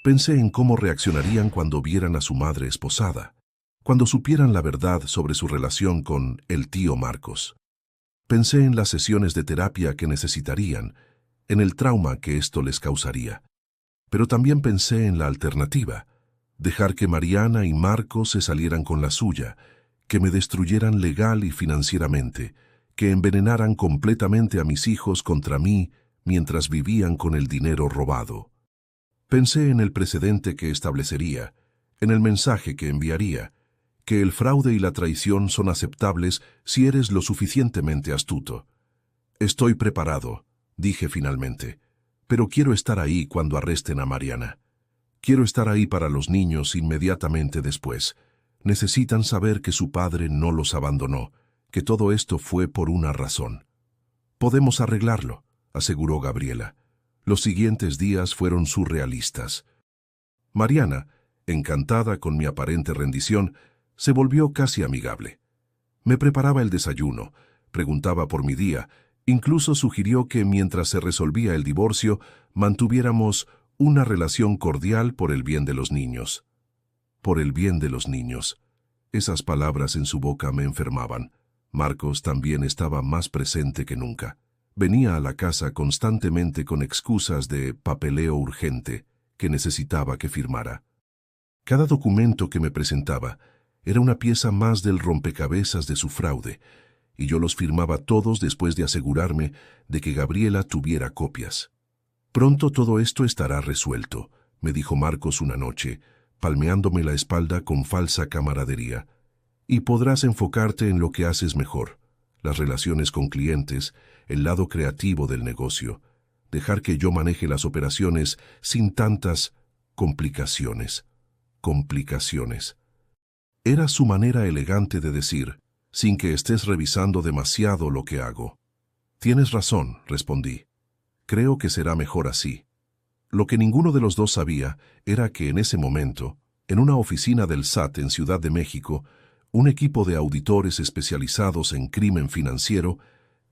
Pensé en cómo reaccionarían cuando vieran a su madre esposada, cuando supieran la verdad sobre su relación con el tío Marcos. Pensé en las sesiones de terapia que necesitarían, en el trauma que esto les causaría. Pero también pensé en la alternativa, dejar que Mariana y Marcos se salieran con la suya, que me destruyeran legal y financieramente, que envenenaran completamente a mis hijos contra mí mientras vivían con el dinero robado. Pensé en el precedente que establecería, en el mensaje que enviaría, que el fraude y la traición son aceptables si eres lo suficientemente astuto. Estoy preparado, dije finalmente, pero quiero estar ahí cuando arresten a Mariana. Quiero estar ahí para los niños inmediatamente después. Necesitan saber que su padre no los abandonó, que todo esto fue por una razón. Podemos arreglarlo, aseguró Gabriela. Los siguientes días fueron surrealistas. Mariana, encantada con mi aparente rendición, se volvió casi amigable. Me preparaba el desayuno, preguntaba por mi día, incluso sugirió que mientras se resolvía el divorcio, mantuviéramos una relación cordial por el bien de los niños. Por el bien de los niños. Esas palabras en su boca me enfermaban. Marcos también estaba más presente que nunca. Venía a la casa constantemente con excusas de papeleo urgente que necesitaba que firmara. Cada documento que me presentaba era una pieza más del rompecabezas de su fraude, y yo los firmaba todos después de asegurarme de que Gabriela tuviera copias. Pronto todo esto estará resuelto, me dijo Marcos una noche, palmeándome la espalda con falsa camaradería, y podrás enfocarte en lo que haces mejor, las relaciones con clientes, el lado creativo del negocio, dejar que yo maneje las operaciones sin tantas complicaciones. Complicaciones. Era su manera elegante de decir, sin que estés revisando demasiado lo que hago. Tienes razón, respondí. Creo que será mejor así. Lo que ninguno de los dos sabía era que en ese momento, en una oficina del SAT en Ciudad de México, un equipo de auditores especializados en crimen financiero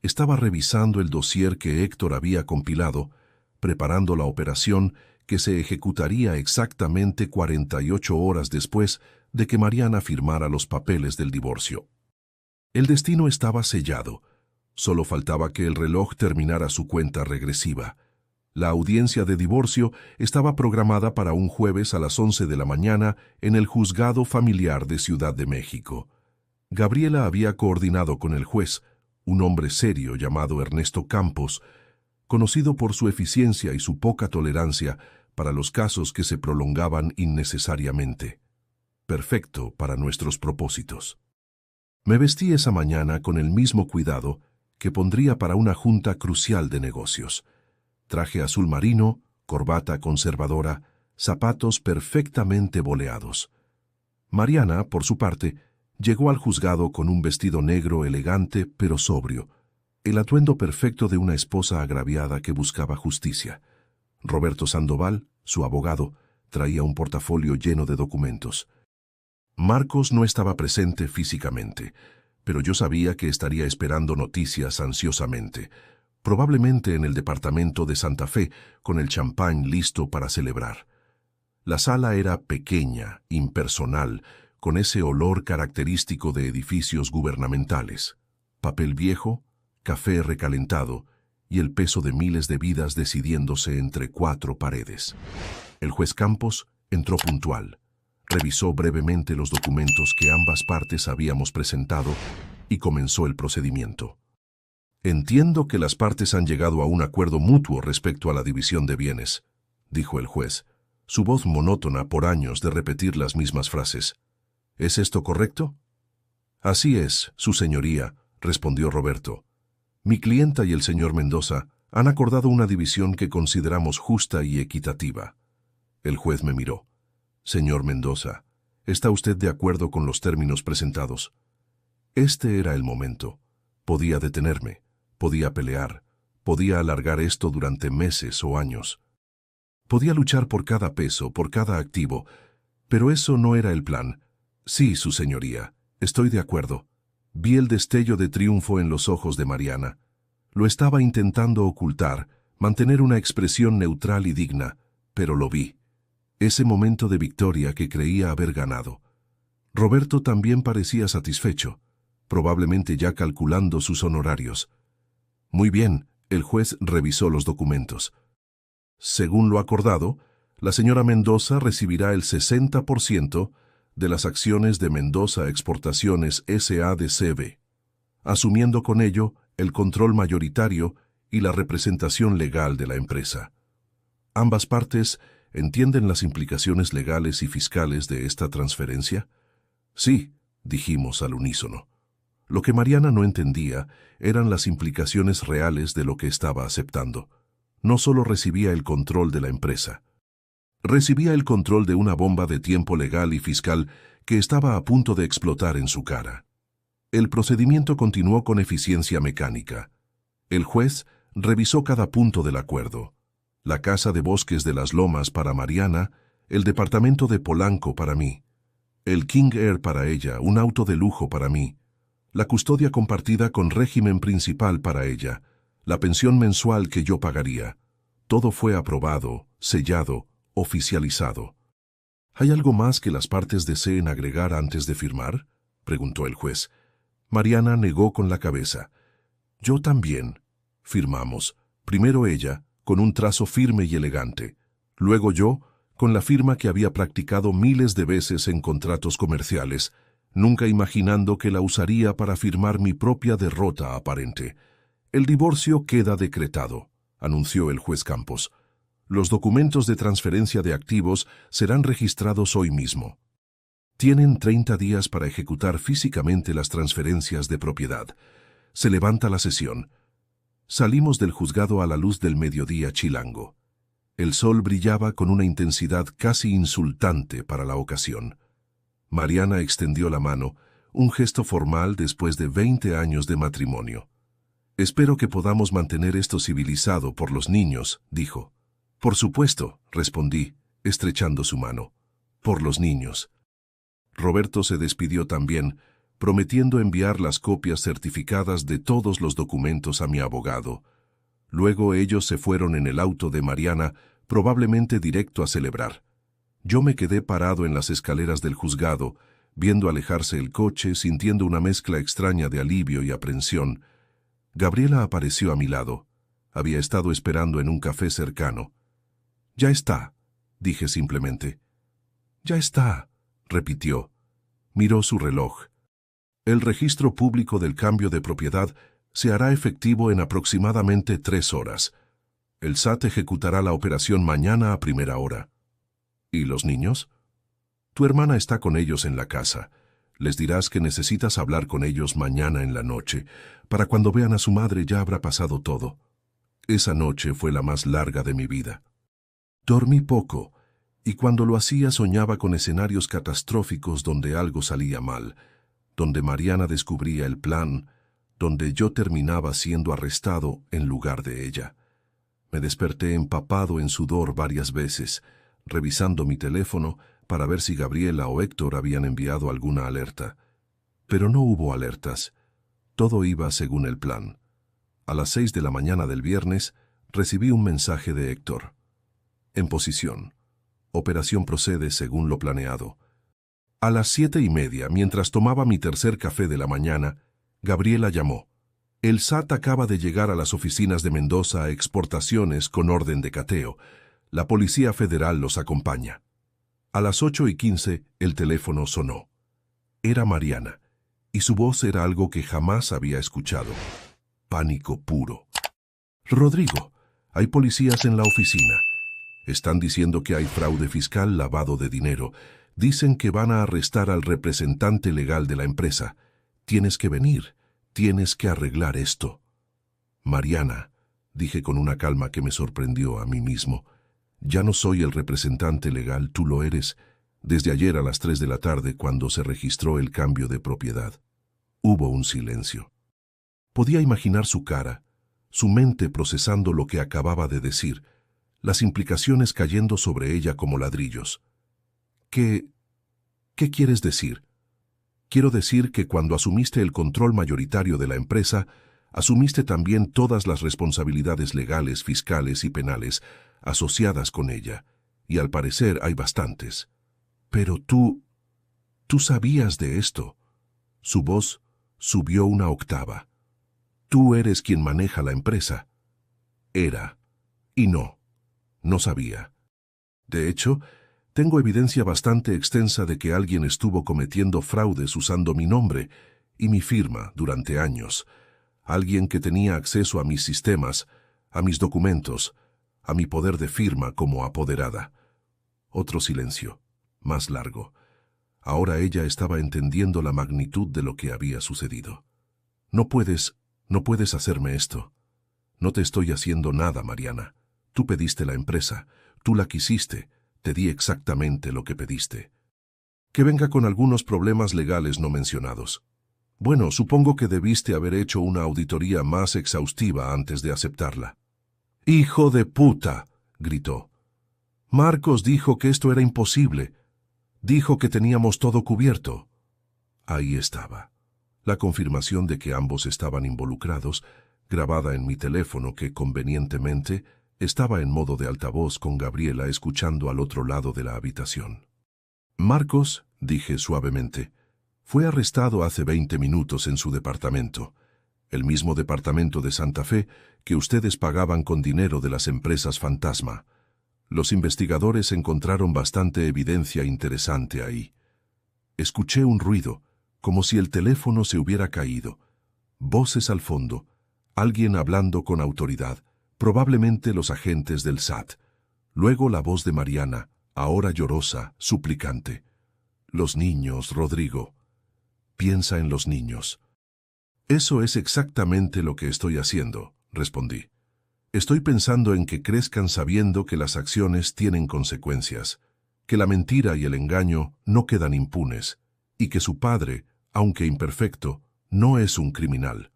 estaba revisando el dossier que Héctor había compilado, preparando la operación que se ejecutaría exactamente 48 horas después de que Mariana firmara los papeles del divorcio. El destino estaba sellado, solo faltaba que el reloj terminara su cuenta regresiva. La audiencia de divorcio estaba programada para un jueves a las 11 de la mañana en el Juzgado Familiar de Ciudad de México. Gabriela había coordinado con el juez, un hombre serio llamado Ernesto Campos, conocido por su eficiencia y su poca tolerancia para los casos que se prolongaban innecesariamente. Perfecto para nuestros propósitos. Me vestí esa mañana con el mismo cuidado que pondría para una junta crucial de negocios. Traje azul marino, corbata conservadora, zapatos perfectamente boleados. Mariana, por su parte, llegó al juzgado con un vestido negro elegante pero sobrio, el atuendo perfecto de una esposa agraviada que buscaba justicia. Roberto Sandoval, su abogado, traía un portafolio lleno de documentos. Marcos no estaba presente físicamente, pero yo sabía que estaría esperando noticias ansiosamente. probablemente en el departamento de Santa Fe, con el champán listo para celebrar. La sala era pequeña, impersonal, con ese olor característico de edificios gubernamentales. Papel viejo, café recalentado y el peso de miles de vidas decidiéndose entre 4 paredes. El juez Campos entró puntual. Revisó brevemente los documentos que ambas partes habíamos presentado y comenzó el procedimiento. «Entiendo que las partes han llegado a un acuerdo mutuo respecto a la división de bienes», dijo el juez, su voz monótona por años de repetir las mismas frases. «¿Es esto correcto?» «Así es, su señoría», respondió Roberto. «Mi clienta y el señor Mendoza han acordado una división que consideramos justa y equitativa». El juez me miró. «Señor Mendoza, ¿está usted de acuerdo con los términos presentados?» Este era el momento. Podía detenerme, podía pelear, podía alargar esto durante meses o años. Podía luchar por cada peso, por cada activo, pero eso no era el plan. «Sí, su señoría, estoy de acuerdo». Vi el destello de triunfo en los ojos de Mariana. Lo estaba intentando ocultar, mantener una expresión neutral y digna, pero lo vi. Ese momento de victoria que creía haber ganado. Roberto también parecía satisfecho, probablemente ya calculando sus honorarios. Muy bien, el juez revisó los documentos. Según lo acordado, la señora Mendoza recibirá el 60% de las acciones de Mendoza Exportaciones S.A.D.C.B., asumiendo con ello el control mayoritario y la representación legal de la empresa. ¿Ambas partes entienden las implicaciones legales y fiscales de esta transferencia? Sí, dijimos al unísono. Lo que Mariana no entendía eran las implicaciones reales de lo que estaba aceptando. No solo recibía el control de la empresa, recibía el control de una bomba de tiempo legal y fiscal que estaba a punto de explotar en su cara. El procedimiento continuó con eficiencia mecánica. El juez revisó cada punto del acuerdo. La casa de bosques de las Lomas para Mariana, el departamento de Polanco para mí, el King Air para ella, un auto de lujo para mí, la custodia compartida con régimen principal para ella, la pensión mensual que yo pagaría. Todo fue aprobado, sellado, oficializado. ¿Hay algo más que las partes deseen agregar antes de firmar?, preguntó el juez. Mariana negó con la cabeza. Yo también. Firmamos. Primero ella, con un trazo firme y elegante. Luego yo, con la firma que había practicado miles de veces en contratos comerciales, nunca imaginando que la usaría para firmar mi propia derrota aparente. El divorcio queda decretado, anunció el juez Campos. Los documentos de transferencia de activos serán registrados hoy mismo. Tienen 30 días para ejecutar físicamente las transferencias de propiedad. Se levanta la sesión. Salimos del juzgado a la luz del mediodía chilango. El sol brillaba con una intensidad casi insultante para la ocasión. Mariana extendió la mano, un gesto formal después de 20 años de matrimonio. «Espero que podamos mantener esto civilizado por los niños», dijo. «Por supuesto», respondí, estrechando su mano. «Por los niños». Roberto se despidió también, prometiendo enviar las copias certificadas de todos los documentos a mi abogado. Luego ellos se fueron en el auto de Mariana, probablemente directo a celebrar. Yo me quedé parado en las escaleras del juzgado, viendo alejarse el coche, sintiendo una mezcla extraña de alivio y aprensión. Gabriela apareció a mi lado. Había estado esperando en un café cercano. «Ya está», dije simplemente. «Ya está», repitió. Miró su reloj. «El registro público del cambio de propiedad se hará efectivo en aproximadamente 3 horas. El SAT ejecutará la operación mañana a primera hora». «¿Y los niños?» «Tu hermana está con ellos en la casa. Les dirás que necesitas hablar con ellos mañana en la noche. Para cuando vean a su madre ya habrá pasado todo». Esa noche fue la más larga de mi vida. Dormí poco, y cuando lo hacía soñaba con escenarios catastróficos donde algo salía mal, donde Mariana descubría el plan, donde yo terminaba siendo arrestado en lugar de ella. Me desperté empapado en sudor varias veces, revisando mi teléfono para ver si Gabriela o Héctor habían enviado alguna alerta. Pero no hubo alertas. Todo iba según el plan. A las 6 de la mañana del viernes, recibí un mensaje de Héctor. En posición. Operación procede según lo planeado. A las 7:30, mientras tomaba mi tercer café de la mañana, Gabriela llamó. El SAT acaba de llegar a las oficinas de Mendoza a exportaciones con orden de cateo. La Policía Federal los acompaña. A las 8:15, el teléfono sonó. Era Mariana, y su voz era algo que jamás había escuchado. Pánico puro. Rodrigo, hay policías en la oficina. Están diciendo que hay fraude fiscal, lavado de dinero. Dicen que van a arrestar al representante legal de la empresa. Tienes que venir. Tienes que arreglar esto. Mariana, dije con una calma que me sorprendió a mí mismo. Ya no soy el representante legal, tú lo eres. Desde ayer a las 3 de la tarde, cuando se registró el cambio de propiedad. Hubo un silencio. Podía imaginar su cara, su mente procesando lo que acababa de decir, las implicaciones cayendo sobre ella como ladrillos. ¿Qué quieres decir? Quiero decir que cuando asumiste el control mayoritario de la empresa, asumiste también todas las responsabilidades legales, fiscales y penales asociadas con ella, y al parecer hay bastantes. Pero tú sabías de esto. Su voz subió una octava. Tú eres quien maneja la empresa. Era. Y no sabía. De hecho, tengo evidencia bastante extensa de que alguien estuvo cometiendo fraudes usando mi nombre y mi firma durante años. Alguien que tenía acceso a mis sistemas, a mis documentos, a mi poder de firma como apoderada. Otro silencio, más largo. Ahora ella estaba entendiendo la magnitud de lo que había sucedido. No puedes hacerme esto. No te estoy haciendo nada, Mariana. Tú pediste la empresa, tú la quisiste, te di exactamente lo que pediste. Que venga con algunos problemas legales no mencionados. Bueno, supongo que debiste haber hecho una auditoría más exhaustiva antes de aceptarla. ¡Hijo de puta!, gritó. Marcos dijo que esto era imposible. Dijo que teníamos todo cubierto. Ahí estaba. La confirmación de que ambos estaban involucrados, grabada en mi teléfono que, convenientemente, estaba en modo de altavoz con Gabriela escuchando al otro lado de la habitación. Marcos, dije suavemente, fue arrestado hace 20 minutos en su departamento, el mismo departamento de Santa Fe que ustedes pagaban con dinero de las empresas fantasma. Los investigadores encontraron bastante evidencia interesante ahí. Escuché un ruido, como si el teléfono se hubiera caído. Voces al fondo, alguien hablando con autoridad, probablemente los agentes del SAT. Luego la voz de Mariana, ahora llorosa, suplicante. Los niños, Rodrigo. Piensa en los niños. Eso es exactamente lo que estoy haciendo, respondí. Estoy pensando en que crezcan sabiendo que las acciones tienen consecuencias, que la mentira y el engaño no quedan impunes, y que su padre, aunque imperfecto, no es un criminal.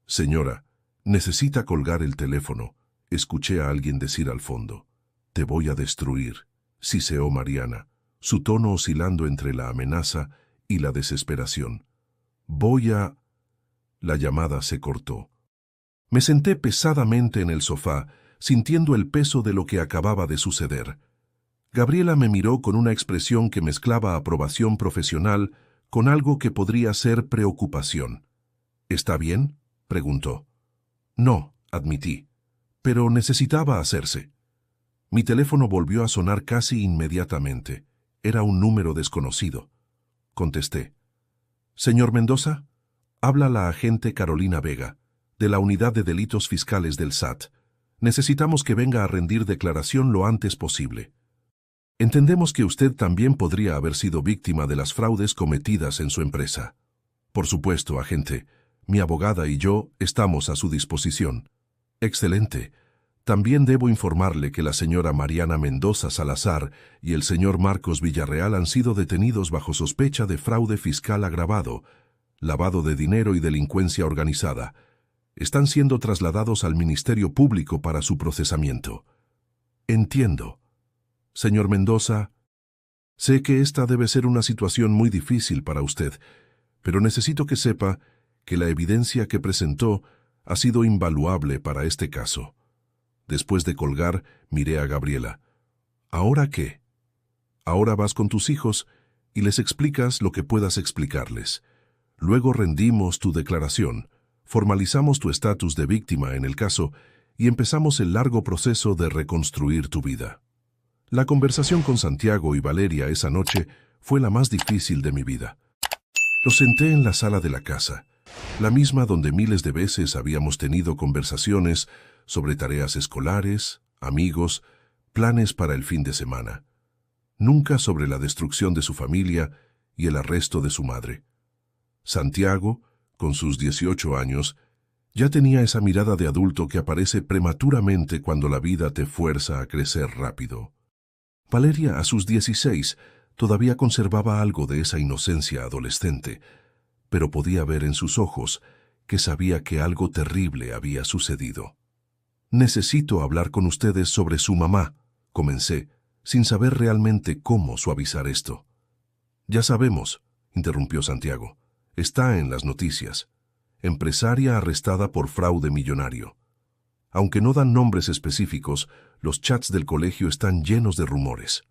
Señora, necesita colgar el teléfono, escuché a alguien decir al fondo. Te voy a destruir, siseó Mariana, su tono oscilando entre la amenaza y la desesperación. La llamada se cortó. Me senté pesadamente en el sofá, sintiendo el peso de lo que acababa de suceder. Gabriela me miró con una expresión que mezclaba aprobación profesional con algo que podría ser preocupación. ¿Está bien?, preguntó. No, admití, pero necesitaba hacerse. Mi teléfono volvió a sonar casi inmediatamente. Era un número desconocido. Contesté. Señor Mendoza, habla la agente Carolina Vega, de la Unidad de Delitos Fiscales del SAT. Necesitamos que venga a rendir declaración lo antes posible. Entendemos que usted también podría haber sido víctima de las fraudes cometidas en su empresa. Por supuesto, agente, mi abogada y yo estamos a su disposición. Excelente. También debo informarle que la señora Mariana Mendoza Salazar y el señor Marcos Villarreal han sido detenidos bajo sospecha de fraude fiscal agravado, lavado de dinero y delincuencia organizada. Están siendo trasladados al Ministerio Público para su procesamiento. Entiendo. Señor Mendoza, sé que esta debe ser una situación muy difícil para usted, pero necesito que sepa que la evidencia que presentó Ha sido invaluable para este caso. Después de colgar, miré a Gabriela. ¿Ahora qué? Ahora vas con tus hijos y les explicas lo que puedas explicarles. Luego rendimos tu declaración, formalizamos tu estatus de víctima en el caso y empezamos el largo proceso de reconstruir tu vida. La conversación con Santiago y Valeria esa noche fue la más difícil de mi vida. Los senté en la sala de la casa, la misma donde miles de veces habíamos tenido conversaciones sobre tareas escolares, amigos, planes para el fin de semana. Nunca sobre la destrucción de su familia y el arresto de su madre. Santiago, con sus 18 años, ya tenía esa mirada de adulto que aparece prematuramente cuando la vida te fuerza a crecer rápido. Valeria, a sus 16, todavía conservaba algo de esa inocencia adolescente, pero podía ver en sus ojos que sabía que algo terrible había sucedido. «Necesito hablar con ustedes sobre su mamá», comencé, sin saber realmente cómo suavizar esto. «Ya sabemos», interrumpió Santiago, «está en las noticias. Empresaria arrestada por fraude millonario. Aunque no dan nombres específicos, los chats del colegio están llenos de rumores».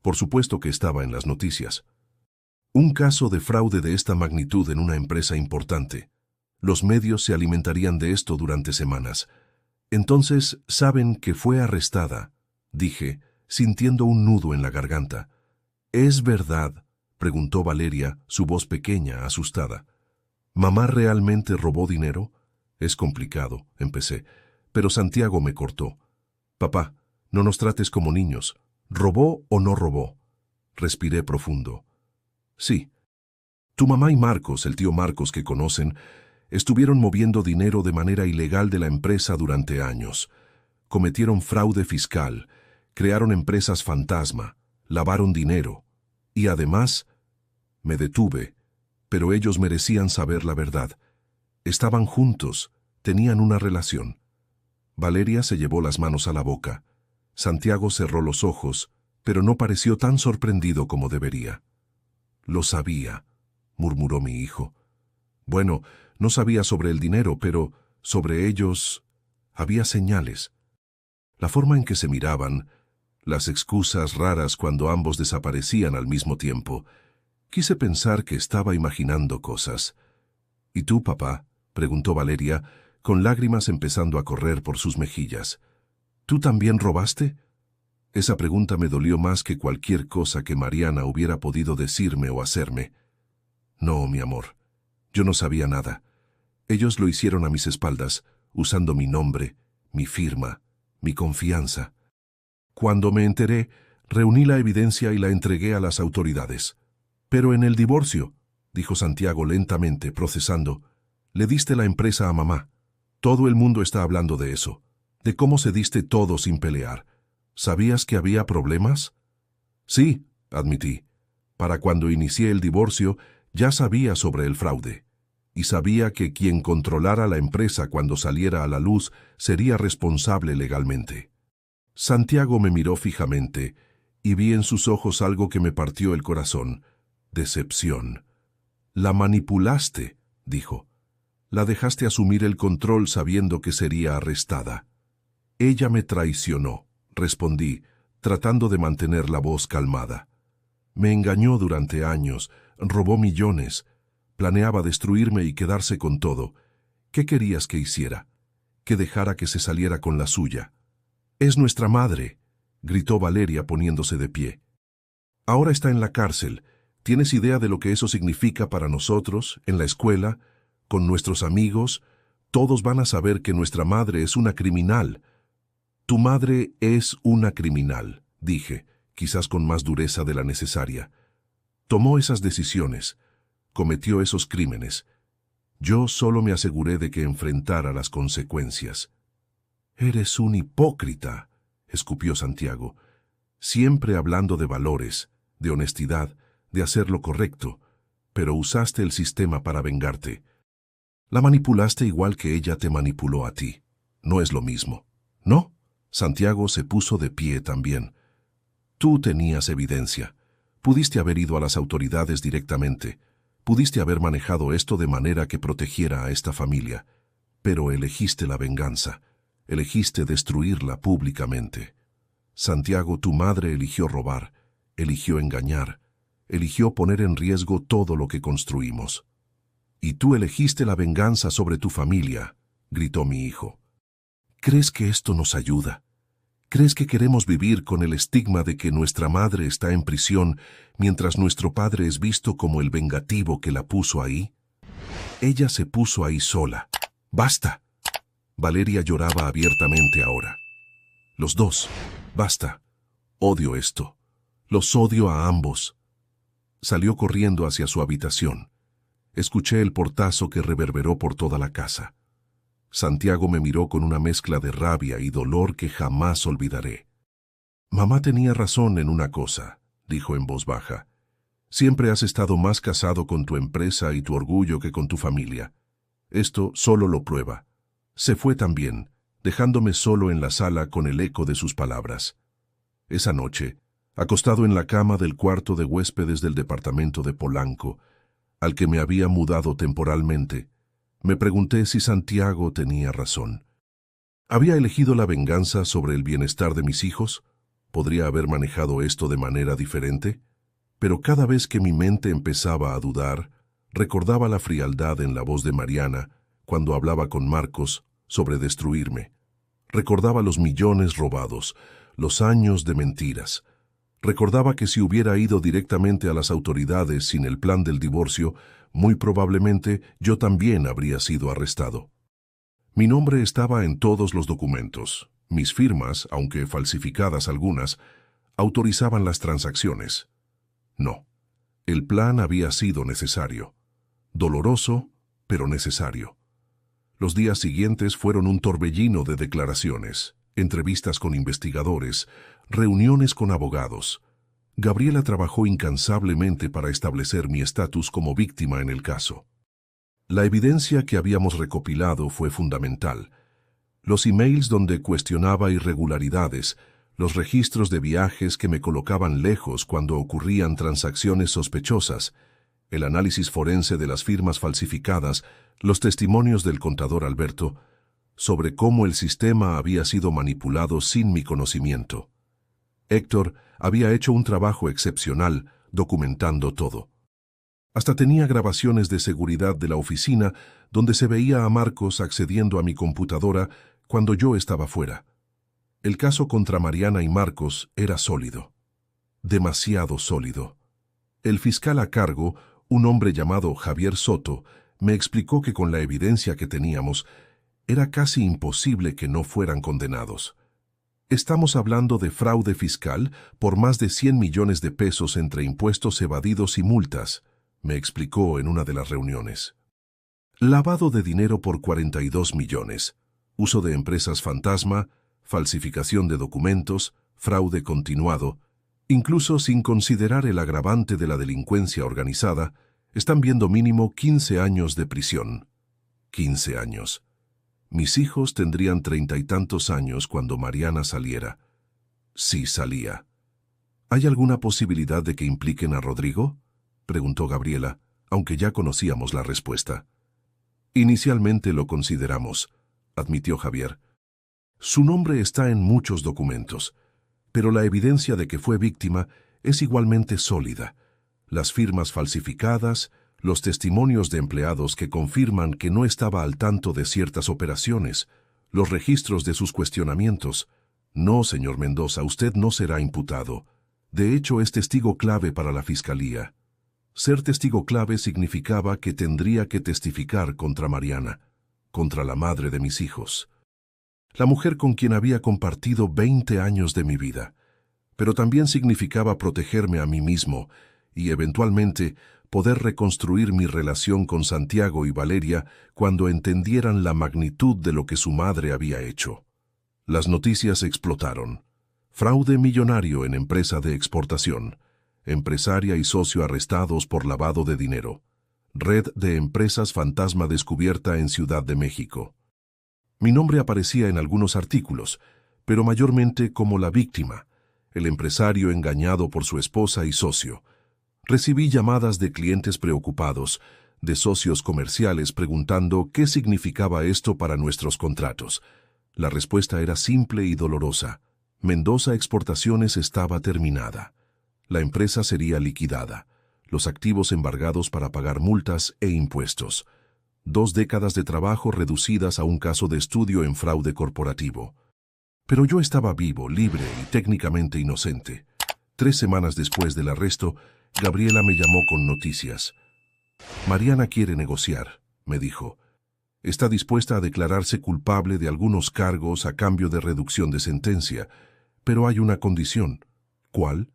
Por supuesto que estaba en las noticias. Un caso de fraude de esta magnitud en una empresa importante. Los medios se alimentarían de esto durante semanas. «Entonces, ¿saben que fue arrestada?», dije, sintiendo un nudo en la garganta. «¿Es verdad?», preguntó Valeria, su voz pequeña, asustada. «¿Mamá realmente robó dinero?». «Es complicado», empecé, pero Santiago me cortó. «Papá, no nos trates como niños. ¿Robó o no robó?». Respiré profundo. «Sí. Tu mamá y Marcos, el tío Marcos que conocen, estuvieron moviendo dinero de manera ilegal de la empresa durante años. Cometieron fraude fiscal, crearon empresas fantasma, lavaron dinero. Y además, me detuve, pero ellos merecían saber la verdad. Estaban juntos, tenían una relación». Valeria se llevó las manos a la boca. Santiago cerró los ojos, pero no pareció tan sorprendido como debería. «Lo sabía», murmuró mi hijo. «Bueno, no sabía sobre el dinero, pero sobre ellos había señales. La forma en que se miraban, las excusas raras cuando ambos desaparecían al mismo tiempo. Quise pensar que estaba imaginando cosas». «¿Y tú, papá?», preguntó Valeria, con lágrimas empezando a correr por sus mejillas. «¿Tú también robaste?». Esa pregunta me dolió más que cualquier cosa que Mariana hubiera podido decirme o hacerme. «No, mi amor, yo no sabía nada. Ellos lo hicieron a mis espaldas, usando mi nombre, mi firma, mi confianza. Cuando me enteré, reuní la evidencia y la entregué a las autoridades. Pero en el divorcio», dijo Santiago lentamente, procesando, «le diste la empresa a mamá. Todo el mundo está hablando de eso, de cómo cediste todo sin pelear. ¿Sabías que había problemas?». «Sí», admití. «Para cuando inicié el divorcio, ya sabía sobre el fraude. Y sabía que quien controlara la empresa cuando saliera a la luz sería responsable legalmente». Santiago me miró fijamente y vi en sus ojos algo que me partió el corazón. Decepción. «La manipulaste», dijo. «La dejaste asumir el control sabiendo que sería arrestada». «Ella me traicionó», respondí, tratando de mantener la voz calmada. «Me engañó durante años, robó millones, planeaba destruirme y quedarse con todo. ¿Qué querías que hiciera? ¿Que dejara que se saliera con la suya?». «Es nuestra madre», gritó Valeria poniéndose de pie. «Ahora está en la cárcel. ¿Tienes idea de lo que eso significa para nosotros, en la escuela, con nuestros amigos? Todos van a saber que nuestra madre es una criminal». «Tu madre es una criminal», dije, quizás con más dureza de la necesaria. «Tomó esas decisiones, cometió esos crímenes. Yo solo me aseguré de que enfrentara las consecuencias». «Eres un hipócrita», escupió Santiago, «siempre hablando de valores, de honestidad, de hacer lo correcto, pero usaste el sistema para vengarte. La manipulaste igual que ella te manipuló a ti. No es lo mismo, ¿no?». Santiago se puso de pie también. «Tú tenías evidencia. Pudiste haber ido a las autoridades directamente. Pudiste haber manejado esto de manera que protegiera a esta familia. pero elegiste la venganza, elegiste destruirla públicamente. Santiago, tu madre eligió robar, eligió engañar, eligió poner en riesgo todo lo que construimos. Y tú elegiste la venganza sobre tu familia, gritó mi hijo. ¿Crees que esto nos ayuda? ¿Crees que queremos vivir con el estigma de que nuestra madre está en prisión mientras nuestro padre es visto como el vengativo que la puso ahí? Ella se puso ahí sola. ¡Basta! Valeria lloraba abiertamente ahora. Los dos. Basta. Odio esto. Los odio a ambos. Salió corriendo hacia su habitación. Escuché el portazo que reverberó por toda la casa. Santiago me miró con una mezcla de rabia y dolor que jamás olvidaré. Mamá tenía razón en una cosa, dijo en voz baja. Siempre has estado más casado con tu empresa y tu orgullo que con tu familia. Esto solo lo prueba. Se fue también, dejándome solo en la sala con el eco de sus palabras. Esa noche, acostado en la cama del cuarto de huéspedes del departamento de Polanco, al que me había mudado temporalmente, me pregunté si Santiago tenía razón. ¿Había elegido la venganza sobre el bienestar de mis hijos? ¿Podría haber manejado esto de manera diferente? Pero cada vez que mi mente empezaba a dudar, recordaba la frialdad en la voz de Mariana cuando hablaba con Marcos sobre destruirme. Recordaba los millones robados, los años de mentiras. Recordaba que si hubiera ido directamente a las autoridades sin el plan del divorcio, muy probablemente yo también habría sido arrestado. Mi nombre estaba en todos los documentos. Mis firmas, aunque falsificadas algunas, autorizaban las transacciones. No, el plan había sido necesario. Doloroso, pero necesario. Los días siguientes fueron un torbellino de declaraciones, entrevistas con investigadores, reuniones con abogados. Gabriela trabajó incansablemente para establecer mi estatus como víctima en el caso. La evidencia que habíamos recopilado fue fundamental. Los emails donde cuestionaba irregularidades, los registros de viajes que me colocaban lejos cuando ocurrían transacciones sospechosas, el análisis forense de las firmas falsificadas, los testimonios del contador Alberto, sobre cómo el sistema había sido manipulado sin mi conocimiento. Héctor había hecho un trabajo excepcional documentando todo. Hasta tenía grabaciones de seguridad de la oficina donde se veía a Marcos accediendo a mi computadora cuando yo estaba fuera. El caso contra Mariana y Marcos era sólido. Demasiado sólido. El fiscal a cargo, un hombre llamado Javier Soto, me explicó que con la evidencia que teníamos, era casi imposible que no fueran condenados. Estamos hablando de fraude fiscal por más de 100 millones de pesos entre impuestos evadidos y multas, me explicó en una de las reuniones. Lavado de dinero por 42 millones, uso de empresas fantasma, falsificación de documentos, fraude continuado, incluso sin considerar el agravante de la delincuencia organizada, están viendo mínimo 15 años de prisión. 15 años. Mis hijos tendrían 30 y tantos años cuando Mariana saliera. Sí salía. ¿Hay alguna posibilidad de que impliquen a Rodrigo?, preguntó Gabriela, aunque ya conocíamos la respuesta. Inicialmente lo consideramos, admitió Javier. Su nombre está en muchos documentos, pero la evidencia de que fue víctima es igualmente sólida. Las firmas falsificadas, los testimonios de empleados que confirman que no estaba al tanto de ciertas operaciones, los registros de sus cuestionamientos. No, señor Mendoza, usted no será imputado. De hecho, es testigo clave para la Fiscalía. Ser testigo clave significaba que tendría que testificar contra Mariana, contra la madre de mis hijos. La mujer con quien había compartido 20 años de mi vida. Pero también significaba protegerme a mí mismo y, eventualmente, poder reconstruir mi relación con Santiago y Valeria cuando entendieran la magnitud de lo que su madre había hecho. Las noticias explotaron. Fraude millonario en empresa de exportación. Empresaria y socio arrestados por lavado de dinero. Red de empresas fantasma descubierta en Ciudad de México. Mi nombre aparecía en algunos artículos, pero mayormente como la víctima, el empresario engañado por su esposa y socio. Recibí llamadas de clientes preocupados, de socios comerciales preguntando qué significaba esto para nuestros contratos. La respuesta era simple y dolorosa. Mendoza Exportaciones estaba terminada. La empresa sería liquidada, los activos embargados para pagar multas e impuestos. 2 décadas de trabajo reducidas a un caso de estudio en fraude corporativo. Pero yo estaba vivo, libre y técnicamente inocente. 3 semanas después del arresto, Gabriela me llamó con noticias. Mariana quiere negociar, me dijo. Está dispuesta a declararse culpable de algunos cargos a cambio de reducción de sentencia, pero hay una condición. ¿Cuál?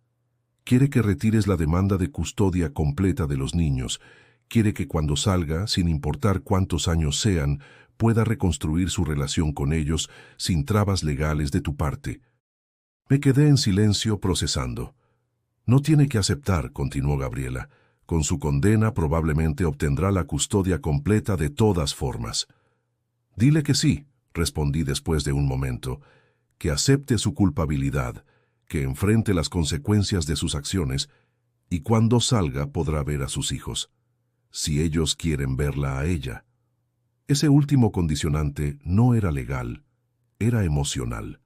Quiere que retires la demanda de custodia completa de los niños. Quiere que cuando salga, sin importar cuántos años sean, pueda reconstruir su relación con ellos sin trabas legales de tu parte. Me quedé en silencio procesando. No tiene que aceptar, continuó Gabriela. Con su condena probablemente obtendrá la custodia completa de todas formas. Dile que sí, respondí después de un momento, que acepte su culpabilidad, que enfrente las consecuencias de sus acciones, y cuando salga podrá ver a sus hijos, si ellos quieren verla a ella. Ese último condicionante no era legal, era emocional.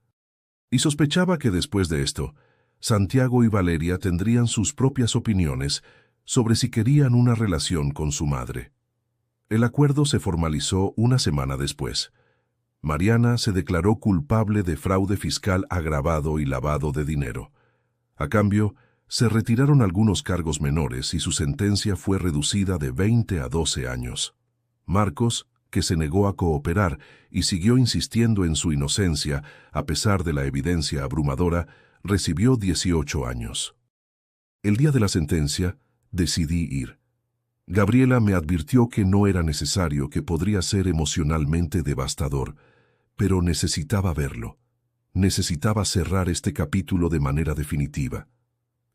Y sospechaba que después de esto, Santiago y Valeria tendrían sus propias opiniones sobre si querían una relación con su madre. El acuerdo se formalizó una semana después. Mariana se declaró culpable de fraude fiscal agravado y lavado de dinero. A cambio, se retiraron algunos cargos menores y su sentencia fue reducida de 20 a 12 años. Marcos, que se negó a cooperar y siguió insistiendo en su inocencia a pesar de la evidencia abrumadora, recibió 18 años. El día de la sentencia, decidí ir. Gabriela me advirtió que no era necesario, que podría ser emocionalmente devastador, pero necesitaba verlo. Necesitaba cerrar este capítulo de manera definitiva.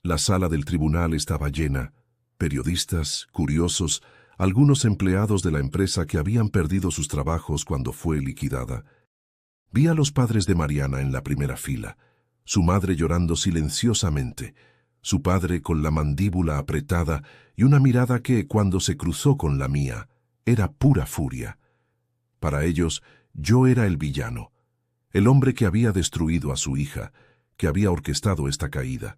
La sala del tribunal estaba llena, periodistas, curiosos, algunos empleados de la empresa que habían perdido sus trabajos cuando fue liquidada. Vi a los padres de Mariana en la primera fila, su madre llorando silenciosamente, su padre con la mandíbula apretada y una mirada que, cuando se cruzó con la mía, era pura furia. Para ellos, yo era el villano, el hombre que había destruido a su hija, que había orquestado esta caída.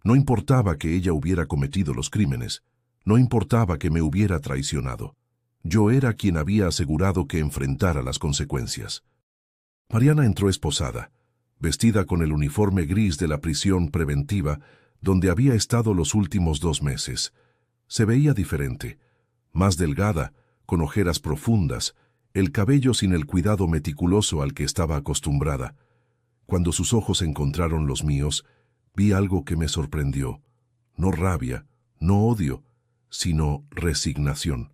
No importaba que ella hubiera cometido los crímenes, no importaba que me hubiera traicionado. Yo era quien había asegurado que enfrentara las consecuencias. Mariana entró esposada, vestida con el uniforme gris de la prisión preventiva, donde había estado los últimos 2 meses. Se veía diferente, más delgada, con ojeras profundas, el cabello sin el cuidado meticuloso al que estaba acostumbrada. Cuando sus ojos encontraron los míos, vi algo que me sorprendió. No rabia, no odio, sino resignación.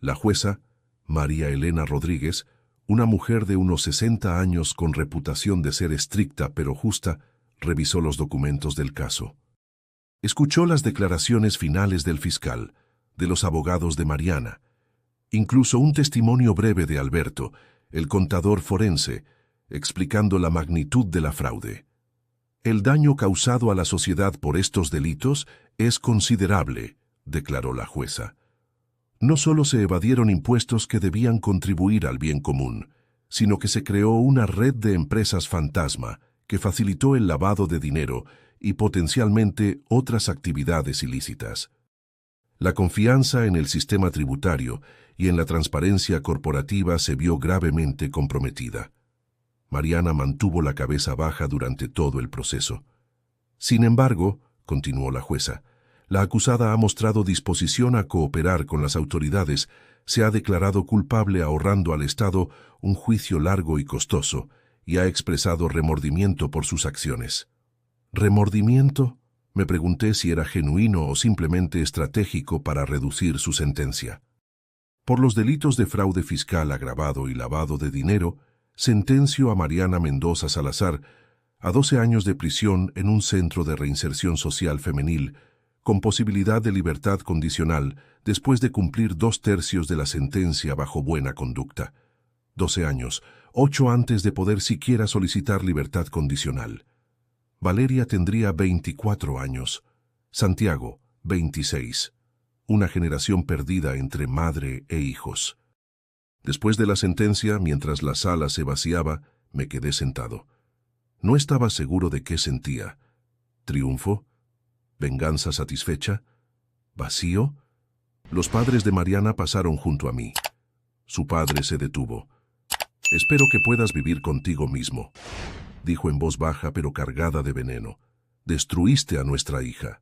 La jueza, María Elena Rodríguez, una mujer de unos 60 años con reputación de ser estricta pero justa, revisó los documentos del caso. Escuchó las declaraciones finales del fiscal, de los abogados de Mariana, incluso un testimonio breve de Alberto, el contador forense, explicando la magnitud de la fraude. El daño causado a la sociedad por estos delitos es considerable, declaró la jueza. No solo se evadieron impuestos que debían contribuir al bien común, sino que se creó una red de empresas fantasma que facilitó el lavado de dinero y potencialmente otras actividades ilícitas. La confianza en el sistema tributario y en la transparencia corporativa se vio gravemente comprometida. Mariana mantuvo la cabeza baja durante todo el proceso. Sin embargo, continuó la jueza, la acusada ha mostrado disposición a cooperar con las autoridades, se ha declarado culpable ahorrando al Estado un juicio largo y costoso, y ha expresado remordimiento por sus acciones. ¿Remordimiento? Me pregunté si era genuino o simplemente estratégico para reducir su sentencia. Por los delitos de fraude fiscal agravado y lavado de dinero, sentenció a Mariana Mendoza Salazar a 12 años de prisión en un centro de reinserción social femenil, con posibilidad de libertad condicional después de cumplir 2/3 de la sentencia bajo buena conducta. 12 años, 8 antes de poder siquiera solicitar libertad condicional. Valeria tendría 24 años, Santiago, 26. una generación perdida entre madre e hijos. Después de la sentencia, mientras la sala se vaciaba, me quedé sentado. No estaba seguro de qué sentía. ¿Triunfo? ¿Venganza satisfecha? ¿Vacío? Los padres de Mariana pasaron junto a mí. Su padre se detuvo. «Espero que puedas vivir contigo mismo», dijo en voz baja pero cargada de veneno. «Destruiste a nuestra hija».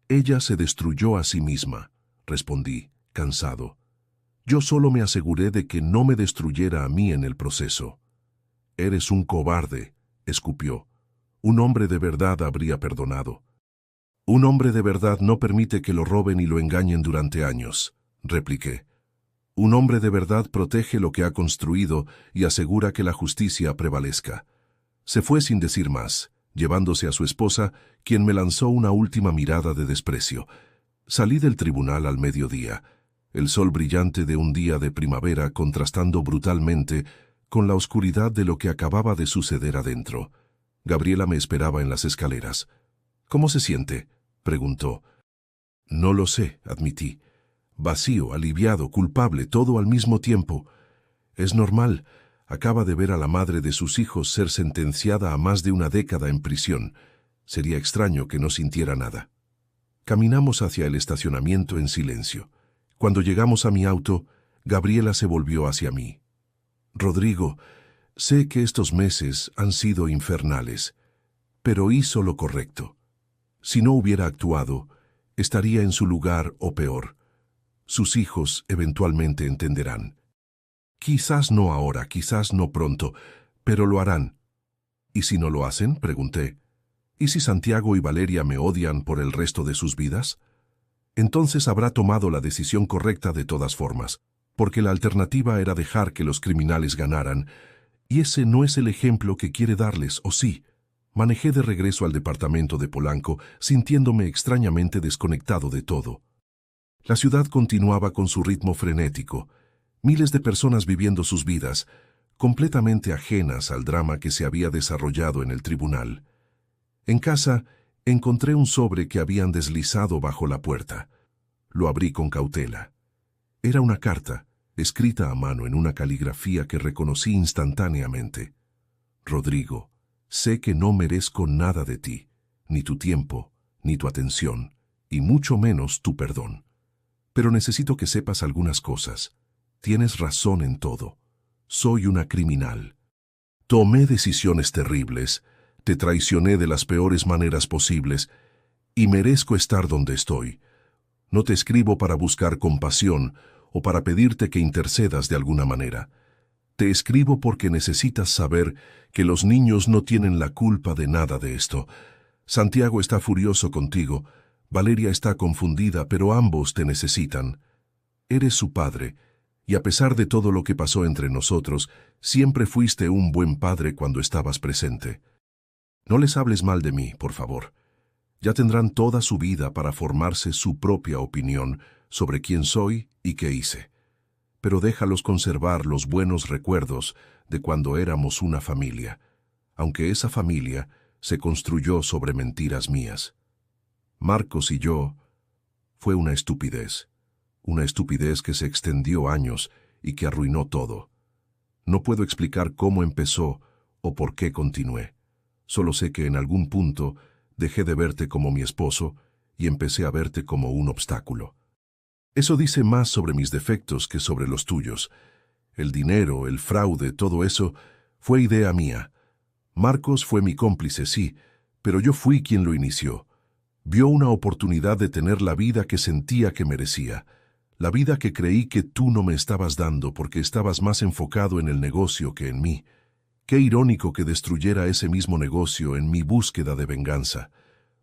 «Ella se destruyó a sí misma», respondí, cansado. «Yo solo me aseguré de que no me destruyera a mí en el proceso». «Eres un cobarde», escupió. «Un hombre de verdad habría perdonado». «Un hombre de verdad no permite que lo roben y lo engañen durante años», repliqué. «Un hombre de verdad protege lo que ha construido y asegura que la justicia prevalezca». Se fue sin decir más, llevándose a su esposa, quien me lanzó una última mirada de desprecio. Salí del tribunal al mediodía, el sol brillante de un día de primavera contrastando brutalmente con la oscuridad de lo que acababa de suceder adentro. Gabriela me esperaba en las escaleras. «¿Cómo se siente?», preguntó. «No lo sé», admití. «Vacío, aliviado, culpable, todo al mismo tiempo. Es normal. Acaba de ver a la madre de sus hijos ser sentenciada a más de una década en prisión. Sería extraño que no sintiera nada». Caminamos hacia el estacionamiento en silencio. Cuando llegamos a mi auto, Gabriela se volvió hacia mí. «Rodrigo, sé que estos meses han sido infernales, pero hizo lo correcto. Si no hubiera actuado, estaría en su lugar o peor. Sus hijos eventualmente entenderán. Quizás no ahora, quizás no pronto, pero lo harán». «¿Y si no lo hacen?», pregunté. «¿Y si Santiago y Valeria me odian por el resto de sus vidas?». «Entonces habrá tomado la decisión correcta de todas formas, porque la alternativa era dejar que los criminales ganaran, y ese no es el ejemplo que quiere darles, ¿o sí?». Manejé de regreso al departamento de Polanco, sintiéndome extrañamente desconectado de todo. La ciudad continuaba con su ritmo frenético, miles de personas viviendo sus vidas, completamente ajenas al drama que se había desarrollado en el tribunal. En casa, encontré un sobre que habían deslizado bajo la puerta. Lo abrí con cautela. Era una carta, escrita a mano en una caligrafía que reconocí instantáneamente. «Rodrigo, sé que no merezco nada de ti, ni tu tiempo, ni tu atención, y mucho menos tu perdón. Pero necesito que sepas algunas cosas. Tienes razón en todo. Soy una criminal. Tomé decisiones terribles, te traicioné de las peores maneras posibles, y merezco estar donde estoy. No te escribo para buscar compasión o para pedirte que intercedas de alguna manera. Te escribo porque necesitas saber que los niños no tienen la culpa de nada de esto. Santiago está furioso contigo, Valeria está confundida, pero ambos te necesitan. Eres su padre, y a pesar de todo lo que pasó entre nosotros, siempre fuiste un buen padre cuando estabas presente. No les hables mal de mí, por favor. Ya tendrán toda su vida para formarse su propia opinión sobre quién soy y qué hice. Pero déjalos conservar los buenos recuerdos de cuando éramos una familia, aunque esa familia se construyó sobre mentiras mías. Marcos y yo, fue una estupidez que se extendió años y que arruinó todo. No puedo explicar cómo empezó o por qué continué. Solo sé que en algún punto dejé de verte como mi esposo y empecé a verte como un obstáculo. Eso dice más sobre mis defectos que sobre los tuyos. El dinero, el fraude, todo eso fue idea mía. Marcos fue mi cómplice, sí, pero yo fui quien lo inició. Vio una oportunidad de tener la vida que sentía que merecía, la vida que creí que tú no me estabas dando porque estabas más enfocado en el negocio que en mí. Qué irónico que destruyera ese mismo negocio en mi búsqueda de venganza.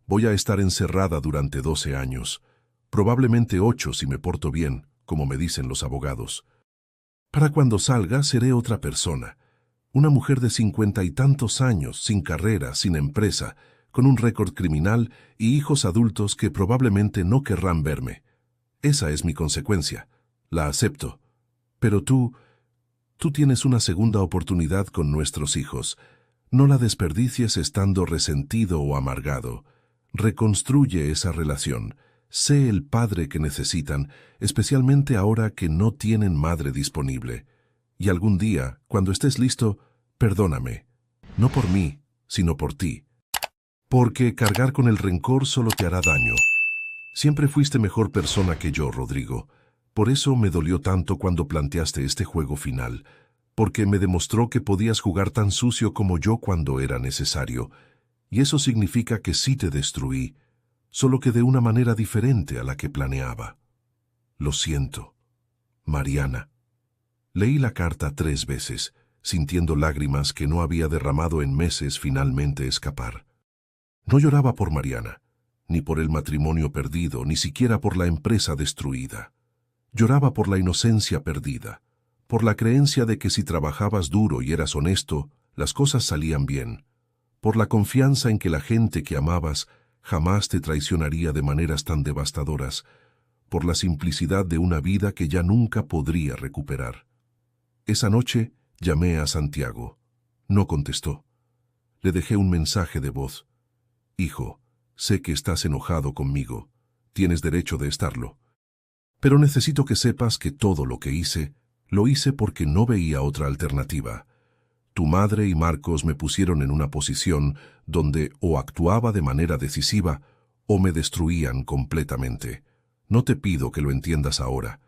Voy a estar encerrada durante 12 años, probablemente 8 si me porto bien, como me dicen los abogados. Para cuando salga seré otra persona, una mujer de 50 y tantos años, sin carrera, sin empresa, con un récord criminal y hijos adultos que probablemente no querrán verme. Esa es mi consecuencia. La acepto. Pero tú tienes una segunda oportunidad con nuestros hijos. No la desperdicies estando resentido o amargado. Reconstruye esa relación. sé el padre que necesitan, especialmente ahora que no tienen madre disponible. Y algún día, cuando estés listo, perdóname. No por mí, sino por ti. Porque cargar con el rencor solo te hará daño. Siempre fuiste mejor persona que yo, Rodrigo. Por eso me dolió tanto cuando planteaste este juego final, porque me demostró que podías jugar tan sucio como yo cuando era necesario. Y eso significa que sí te destruí, solo que de una manera diferente a la que planeaba. Lo siento. Mariana. Leí la carta 3 veces, sintiendo lágrimas que no había derramado en meses finalmente escapar. No lloraba por Mariana, ni por el matrimonio perdido, ni siquiera por la empresa destruida. Lloraba por la inocencia perdida, por la creencia de que si trabajabas duro y eras honesto, las cosas salían bien, por la confianza en que la gente que amabas jamás te traicionaría de maneras tan devastadoras, por la simplicidad de una vida que ya nunca podría recuperar. Esa noche llamé a Santiago. No contestó. Le dejé un mensaje de voz. Hijo, sé que estás enojado conmigo. Tienes derecho de estarlo. Pero necesito que sepas que todo lo que hice, lo hice porque no veía otra alternativa. Tu madre y Marcos me pusieron en una posición donde o actuaba de manera decisiva o me destruían completamente. No te pido que lo entiendas ahora,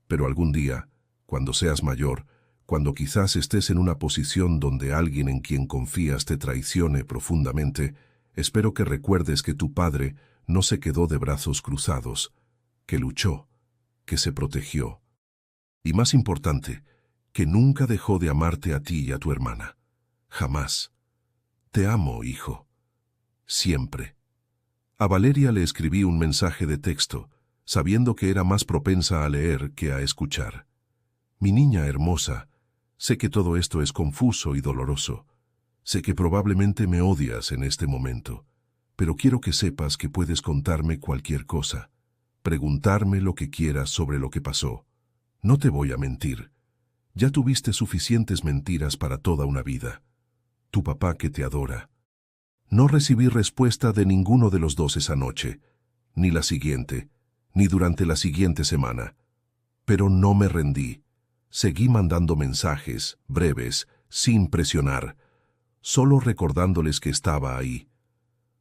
pero algún día, cuando seas mayor, cuando quizás estés en una posición donde alguien en quien confías te traicione profundamente, espero que recuerdes que tu padre no se quedó de brazos cruzados, que luchó, que se protegió. Y más importante, que nunca dejó de amarte a ti y a tu hermana. Jamás. Te amo, hijo. Siempre. A Valeria le escribí un mensaje de texto, sabiendo que era más propensa a leer que a escuchar. Mi niña hermosa, sé que todo esto es confuso y doloroso. Sé que probablemente me odias en este momento, pero quiero que sepas que puedes contarme cualquier cosa, preguntarme lo que quieras sobre lo que pasó. No te voy a mentir. Ya tuviste suficientes mentiras para toda una vida. Tu papá que te adora. No recibí respuesta de ninguno de los dos esa noche, ni la siguiente, ni durante la siguiente semana. Pero no me rendí. Seguí mandando mensajes, breves, sin presionar, solo recordándoles que estaba ahí.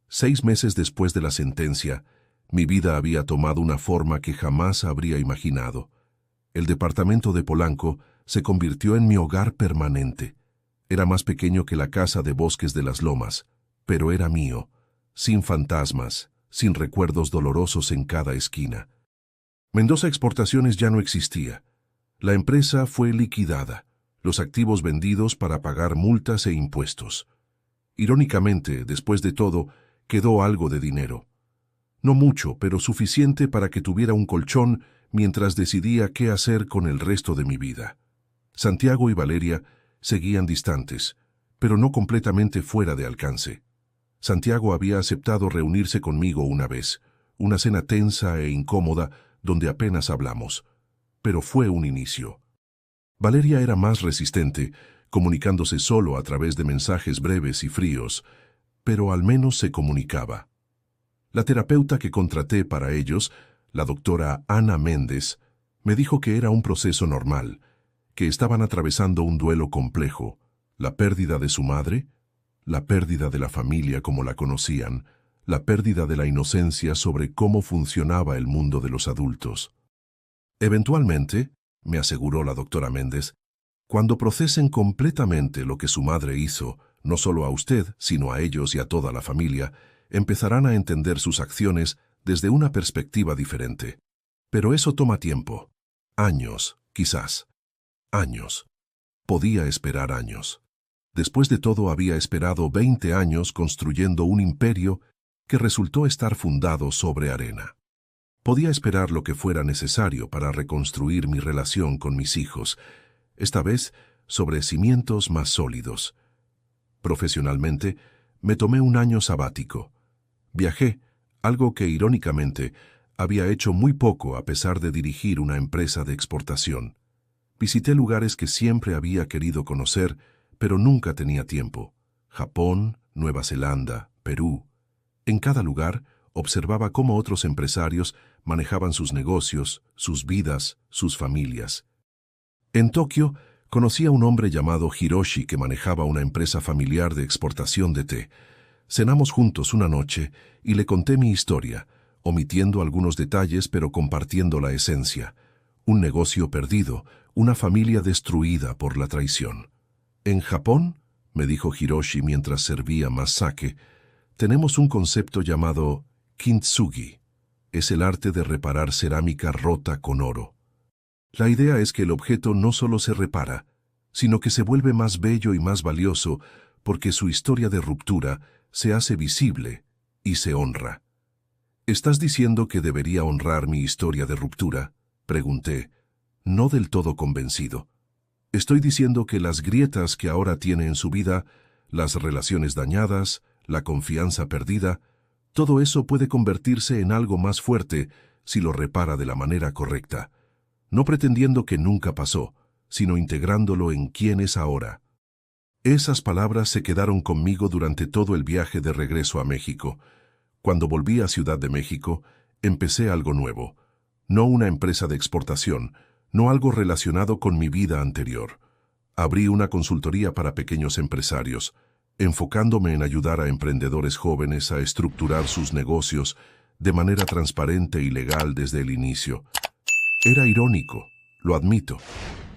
6 meses después de la sentencia, mi vida había tomado una forma que jamás habría imaginado. El departamento de Polanco se convirtió en mi hogar permanente. Era más pequeño que la casa de Bosques de las Lomas, pero era mío, sin fantasmas, sin recuerdos dolorosos en cada esquina. Mendoza Exportaciones ya no existía. La empresa fue liquidada, los activos vendidos para pagar multas e impuestos. Irónicamente, después de todo, quedó algo de dinero. No mucho, pero suficiente para que tuviera un colchón mientras decidía qué hacer con el resto de mi vida. Santiago y Valeria seguían distantes, pero no completamente fuera de alcance. Santiago había aceptado reunirse conmigo una vez, una cena tensa e incómoda donde apenas hablamos, pero fue un inicio. Valeria era más resistente, comunicándose solo a través de mensajes breves y fríos, pero al menos se comunicaba. La terapeuta que contraté para ellos, la doctora Ana Méndez, me dijo que era un proceso normal, que estaban atravesando un duelo complejo, la pérdida de su madre, la pérdida de la familia como la conocían, la pérdida de la inocencia sobre cómo funcionaba el mundo de los adultos. Eventualmente, me aseguró la doctora Méndez, cuando procesen completamente lo que su madre hizo, no solo a usted, sino a ellos y a toda la familia, empezarán a entender sus acciones desde una perspectiva diferente. Pero eso toma tiempo. Años, quizás. Años. Podía esperar años. Después de todo había esperado 20 años construyendo un imperio que resultó estar fundado sobre arena. Podía esperar lo que fuera necesario para reconstruir mi relación con mis hijos, esta vez sobre cimientos más sólidos. Profesionalmente, me tomé un año sabático. Viajé, algo que irónicamente había hecho muy poco a pesar de dirigir una empresa de exportación. Visité lugares que siempre había querido conocer, pero nunca tenía tiempo. Japón, Nueva Zelanda, Perú. En cada lugar observaba cómo otros empresarios manejaban sus negocios, sus vidas, sus familias. En Tokio, conocí a un hombre llamado Hiroshi que manejaba una empresa familiar de exportación de té. Cenamos juntos una noche y le conté mi historia, omitiendo algunos detalles pero compartiendo la esencia. Un negocio perdido, una familia destruida por la traición. En Japón, me dijo Hiroshi mientras servía más sake, tenemos un concepto llamado kintsugi. Es el arte de reparar cerámica rota con oro. La idea es que el objeto no solo se repara, sino que se vuelve más bello y más valioso porque su historia de ruptura se hace visible y se honra. ¿Estás diciendo que debería honrar mi historia de ruptura?, pregunté, no del todo convencido. Estoy diciendo que las grietas que ahora tiene en su vida, las relaciones dañadas, la confianza perdida, todo eso puede convertirse en algo más fuerte si lo repara de la manera correcta, no pretendiendo que nunca pasó, sino integrándolo en quién es ahora. Esas palabras se quedaron conmigo durante todo el viaje de regreso a México. Cuando volví a Ciudad de México, empecé algo nuevo. No una empresa de exportación, no algo relacionado con mi vida anterior. Abrí una consultoría para pequeños empresarios, enfocándome en ayudar a emprendedores jóvenes a estructurar sus negocios de manera transparente y legal desde el inicio. Era irónico, lo admito.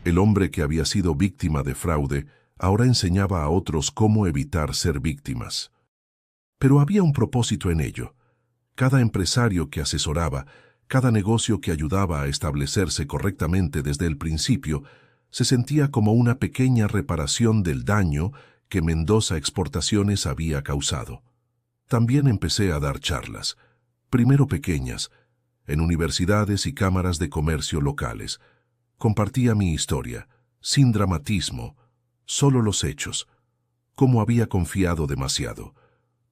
El hombre que había sido víctima de fraude ahora enseñaba a otros cómo evitar ser víctimas. Pero había un propósito en ello. Cada empresario que asesoraba, cada negocio que ayudaba a establecerse correctamente desde el principio, se sentía como una pequeña reparación del daño que Mendoza Exportaciones había causado. También empecé a dar charlas, primero pequeñas, en universidades y cámaras de comercio locales. Compartía mi historia, sin dramatismo, solo los hechos, cómo había confiado demasiado,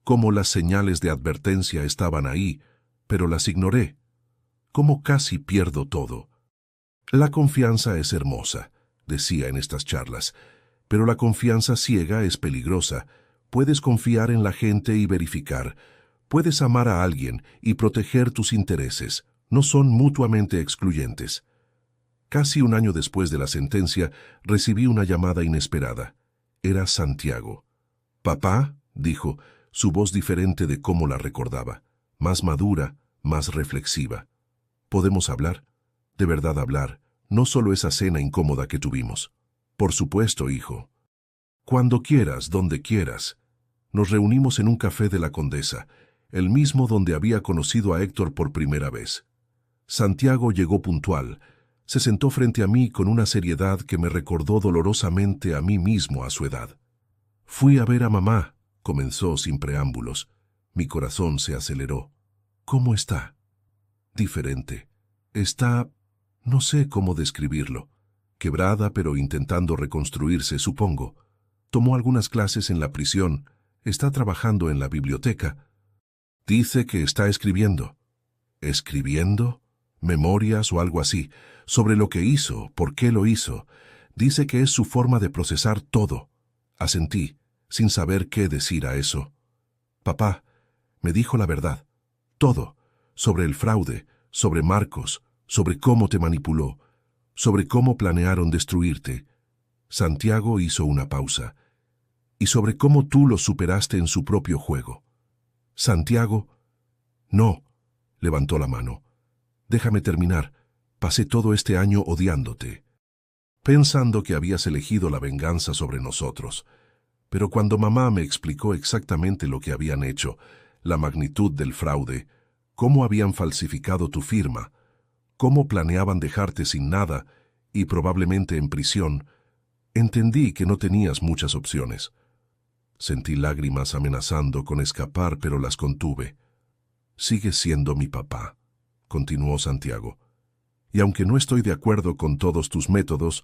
cómo las señales de advertencia estaban ahí, pero las ignoré, cómo casi pierdo todo. La confianza es hermosa, decía en estas charlas, pero la confianza ciega es peligrosa. Puedes confiar en la gente y verificar. Puedes amar a alguien y proteger tus intereses. No son mutuamente excluyentes. Casi un año después de la sentencia, recibí una llamada inesperada. Era Santiago. «Papá», dijo, su voz diferente de cómo la recordaba, más madura, más reflexiva. «¿Podemos hablar? De verdad hablar, no solo esa cena incómoda que tuvimos». «Por supuesto, hijo». «Cuando quieras, donde quieras». Nos reunimos en un café de la Condesa, el mismo donde había conocido a Héctor por primera vez. Santiago llegó puntual. Se sentó frente a mí con una seriedad que me recordó dolorosamente a mí mismo a su edad. «Fui a ver a mamá», comenzó sin preámbulos. Mi corazón se aceleró. «¿Cómo está?» «Diferente. Está... no sé cómo describirlo. Quebrada, pero intentando reconstruirse, supongo. Tomó algunas clases en la prisión. Está trabajando en la biblioteca. Dice que está escribiendo». «¿Escribiendo? Memorias o algo así, sobre lo que hizo, por qué lo hizo. Dice que es su forma de procesar todo». Asentí, sin saber qué decir a eso. «Papá, me dijo la verdad. Todo. Sobre el fraude, sobre Marcos, sobre cómo te manipuló, sobre cómo planearon destruirte». Santiago hizo una pausa. «Y sobre cómo tú lo superaste en su propio juego». «Santiago...» «No», levantó la mano. «Déjame terminar. Pasé todo este año odiándote, pensando que habías elegido la venganza sobre nosotros. Pero cuando mamá me explicó exactamente lo que habían hecho, la magnitud del fraude, cómo habían falsificado tu firma, cómo planeaban dejarte sin nada y probablemente en prisión, entendí que no tenías muchas opciones». Sentí lágrimas amenazando con escapar, pero las contuve. «Sigues siendo mi papá», continuó Santiago. «Y aunque no estoy de acuerdo con todos tus métodos,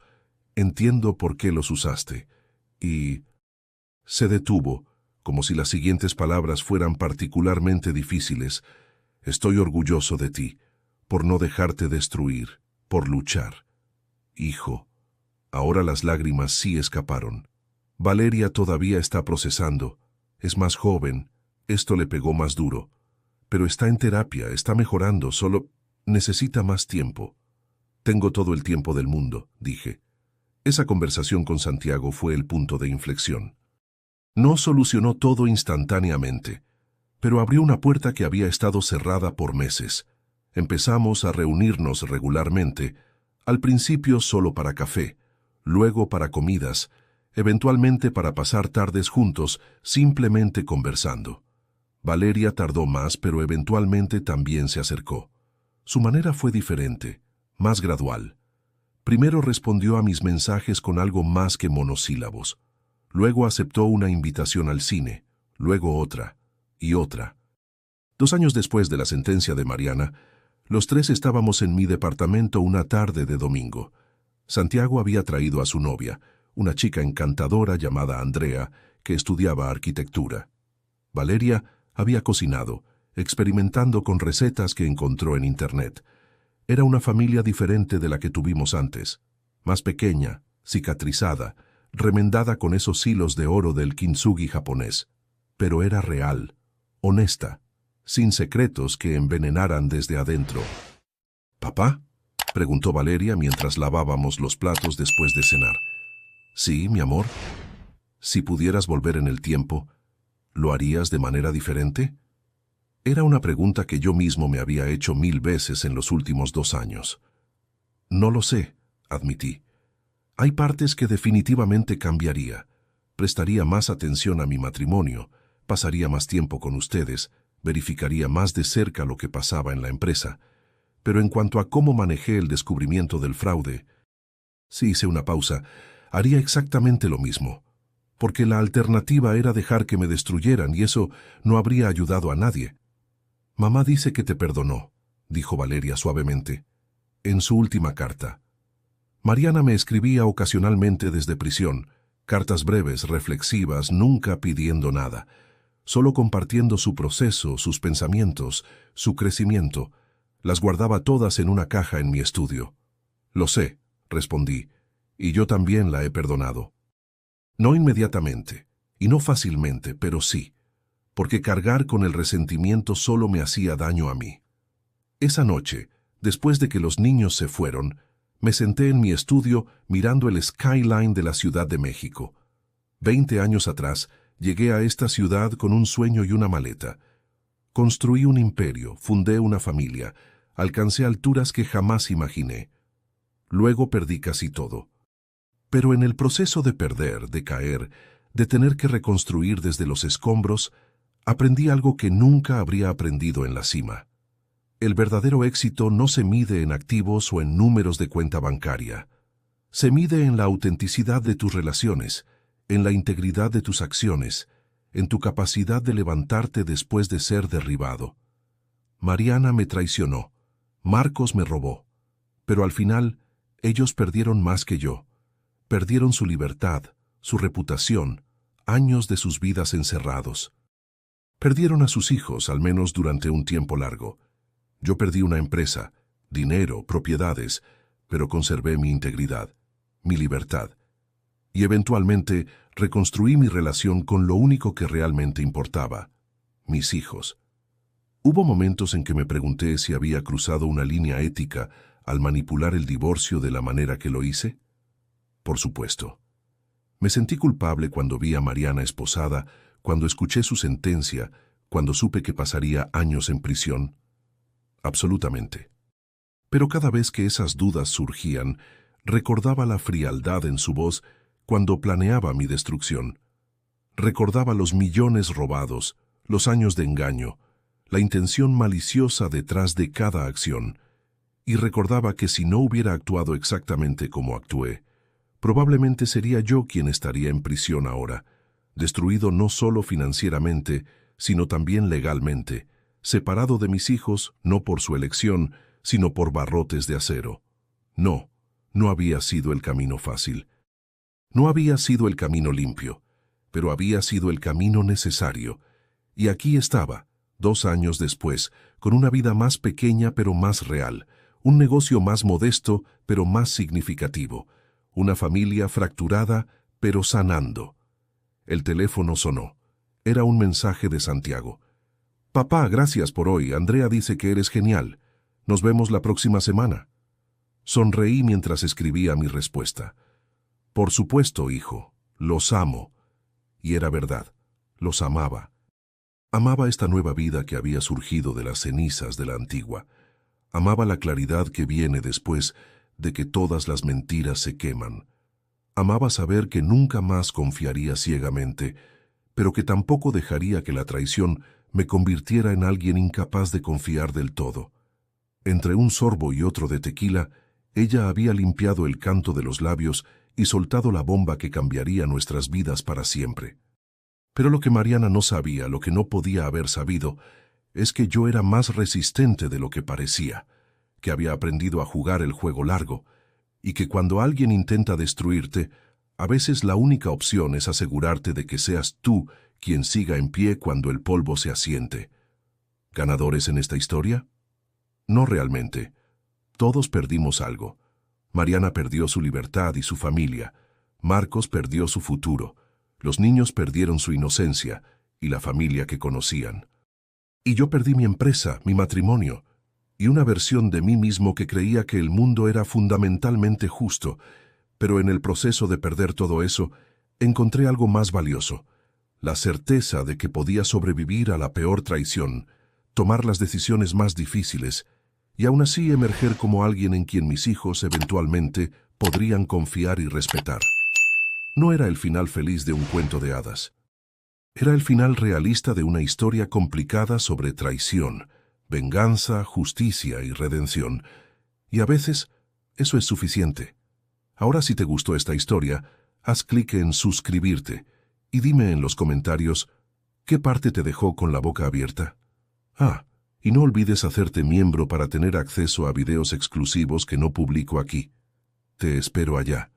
entiendo por qué los usaste». Y se detuvo, como si las siguientes palabras fueran particularmente difíciles. «Estoy orgulloso de ti, por no dejarte destruir, por luchar». «Hijo». Ahora las lágrimas sí escaparon. «Valeria todavía está procesando. Es más joven. Esto le pegó más duro. Pero está en terapia, está mejorando, solo necesita más tiempo. Tengo todo el tiempo del mundo, dije. Esa conversación con Santiago fue el punto de inflexión. No solucionó todo instantáneamente, pero abrió una puerta que había estado cerrada por meses. Empezamos a reunirnos regularmente, al principio solo para café, luego para comidas, eventualmente para pasar tardes juntos, simplemente conversando. Valeria tardó más, pero eventualmente también se acercó. Su manera fue diferente, más gradual. Primero respondió a mis mensajes con algo más que monosílabos. Luego aceptó una invitación al cine, luego otra, y otra. 2 años después de la sentencia de Mariana, los 3 estábamos en mi departamento una tarde de domingo. Santiago había traído a su novia, una chica encantadora llamada Andrea, que estudiaba arquitectura. Valeria había cocinado, experimentando con recetas que encontró en Internet. Era una familia diferente de la que tuvimos antes, más pequeña, cicatrizada, remendada con esos hilos de oro del kintsugi japonés. Pero era real, honesta, sin secretos que envenenaran desde adentro. ¿Papá?, preguntó Valeria mientras lavábamos los platos después de cenar. Sí, mi amor. Si pudieras volver en el tiempo, ¿lo harías de manera diferente? Era una pregunta que yo mismo me había hecho 1000 veces en los últimos 2 años. No lo sé, admití. Hay partes que definitivamente cambiaría. Prestaría más atención a mi matrimonio, pasaría más tiempo con ustedes, verificaría más de cerca lo que pasaba en la empresa. Pero en cuanto a cómo manejé el descubrimiento del fraude, si hice una pausa, haría exactamente lo mismo. Porque la alternativa era dejar que me destruyeran y eso no habría ayudado a nadie. Mamá dice que te perdonó, dijo Valeria suavemente, en su última carta. Mariana me escribía ocasionalmente desde prisión, cartas breves, reflexivas, nunca pidiendo nada, solo compartiendo su proceso, sus pensamientos, su crecimiento. Las guardaba todas en una caja en mi estudio. Lo sé, respondí, y yo también la he perdonado. No inmediatamente, y no fácilmente, pero sí, porque cargar con el resentimiento solo me hacía daño a mí. Esa noche, después de que los niños se fueron, me senté en mi estudio mirando el skyline de la Ciudad de México. 20 años atrás, llegué a esta ciudad con un sueño y una maleta. Construí un imperio, fundé una familia, alcancé alturas que jamás imaginé. Luego perdí casi todo. Pero en el proceso de perder, de caer, de tener que reconstruir desde los escombros, aprendí algo que nunca habría aprendido en la cima. El verdadero éxito no se mide en activos o en números de cuenta bancaria. Se mide en la autenticidad de tus relaciones, en la integridad de tus acciones, en tu capacidad de levantarte después de ser derribado. Mariana me traicionó, Marcos me robó, pero al final ellos perdieron más que yo. Perdieron su libertad, su reputación, años de sus vidas encerrados. Perdieron a sus hijos, al menos durante un tiempo largo. Yo perdí una empresa, dinero, propiedades, pero conservé mi integridad, mi libertad. Y eventualmente reconstruí mi relación con lo único que realmente importaba, mis hijos. Hubo momentos en que me pregunté si había cruzado una línea ética al manipular el divorcio de la manera que lo hice. Por supuesto. Me sentí culpable cuando vi a Mariana esposada, cuando escuché su sentencia, cuando supe que pasaría años en prisión. Absolutamente. Pero cada vez que esas dudas surgían, recordaba la frialdad en su voz cuando planeaba mi destrucción. Recordaba los millones robados, los años de engaño, la intención maliciosa detrás de cada acción, y recordaba que si no hubiera actuado exactamente como actué, probablemente sería yo quien estaría en prisión ahora, destruido no solo financieramente, sino también legalmente, separado de mis hijos no por su elección, sino por barrotes de acero. No, no había sido el camino fácil. No había sido el camino limpio, pero había sido el camino necesario. Y aquí estaba, 2 años después, con una vida más pequeña pero más real, un negocio más modesto pero más significativo, una familia fracturada pero sanando. El teléfono sonó. Era un mensaje de Santiago. Papá, gracias por hoy. Andrea dice que eres genial. Nos vemos la próxima semana. Sonreí mientras escribía mi respuesta. Por supuesto, hijo. Los amo. Y era verdad. Los amaba. Amaba esta nueva vida que había surgido de las cenizas de la antigua. Amaba la claridad que viene después de que todas las mentiras se queman. Amaba saber que nunca más confiaría ciegamente, pero que tampoco dejaría que la traición me convirtiera en alguien incapaz de confiar del todo. Entre un sorbo y otro de tequila, ella había limpiado el canto de los labios y soltado la bomba que cambiaría nuestras vidas para siempre. Pero lo que Mariana no sabía, lo que no podía haber sabido, es que yo era más resistente de lo que parecía, que había aprendido a jugar el juego largo, y que cuando alguien intenta destruirte, a veces la única opción es asegurarte de que seas tú quien siga en pie cuando el polvo se asiente. ¿Ganadores en esta historia? No realmente. Todos perdimos algo. Mariana perdió su libertad y su familia. Marcos perdió su futuro. Los niños perdieron su inocencia y la familia que conocían. Y yo perdí mi empresa, mi matrimonio, y una versión de mí mismo que creía que el mundo era fundamentalmente justo, pero en el proceso de perder todo eso, encontré algo más valioso: la certeza de que podía sobrevivir a la peor traición, tomar las decisiones más difíciles, y aún así emerger como alguien en quien mis hijos eventualmente podrían confiar y respetar. No era el final feliz de un cuento de hadas. Era el final realista de una historia complicada sobre traición, venganza, justicia y redención. Y a veces, eso es suficiente. Ahora, si te gustó esta historia, haz clic en suscribirte y dime en los comentarios qué parte te dejó con la boca abierta. Y no olvides hacerte miembro para tener acceso a videos exclusivos que no publico aquí. Te espero allá.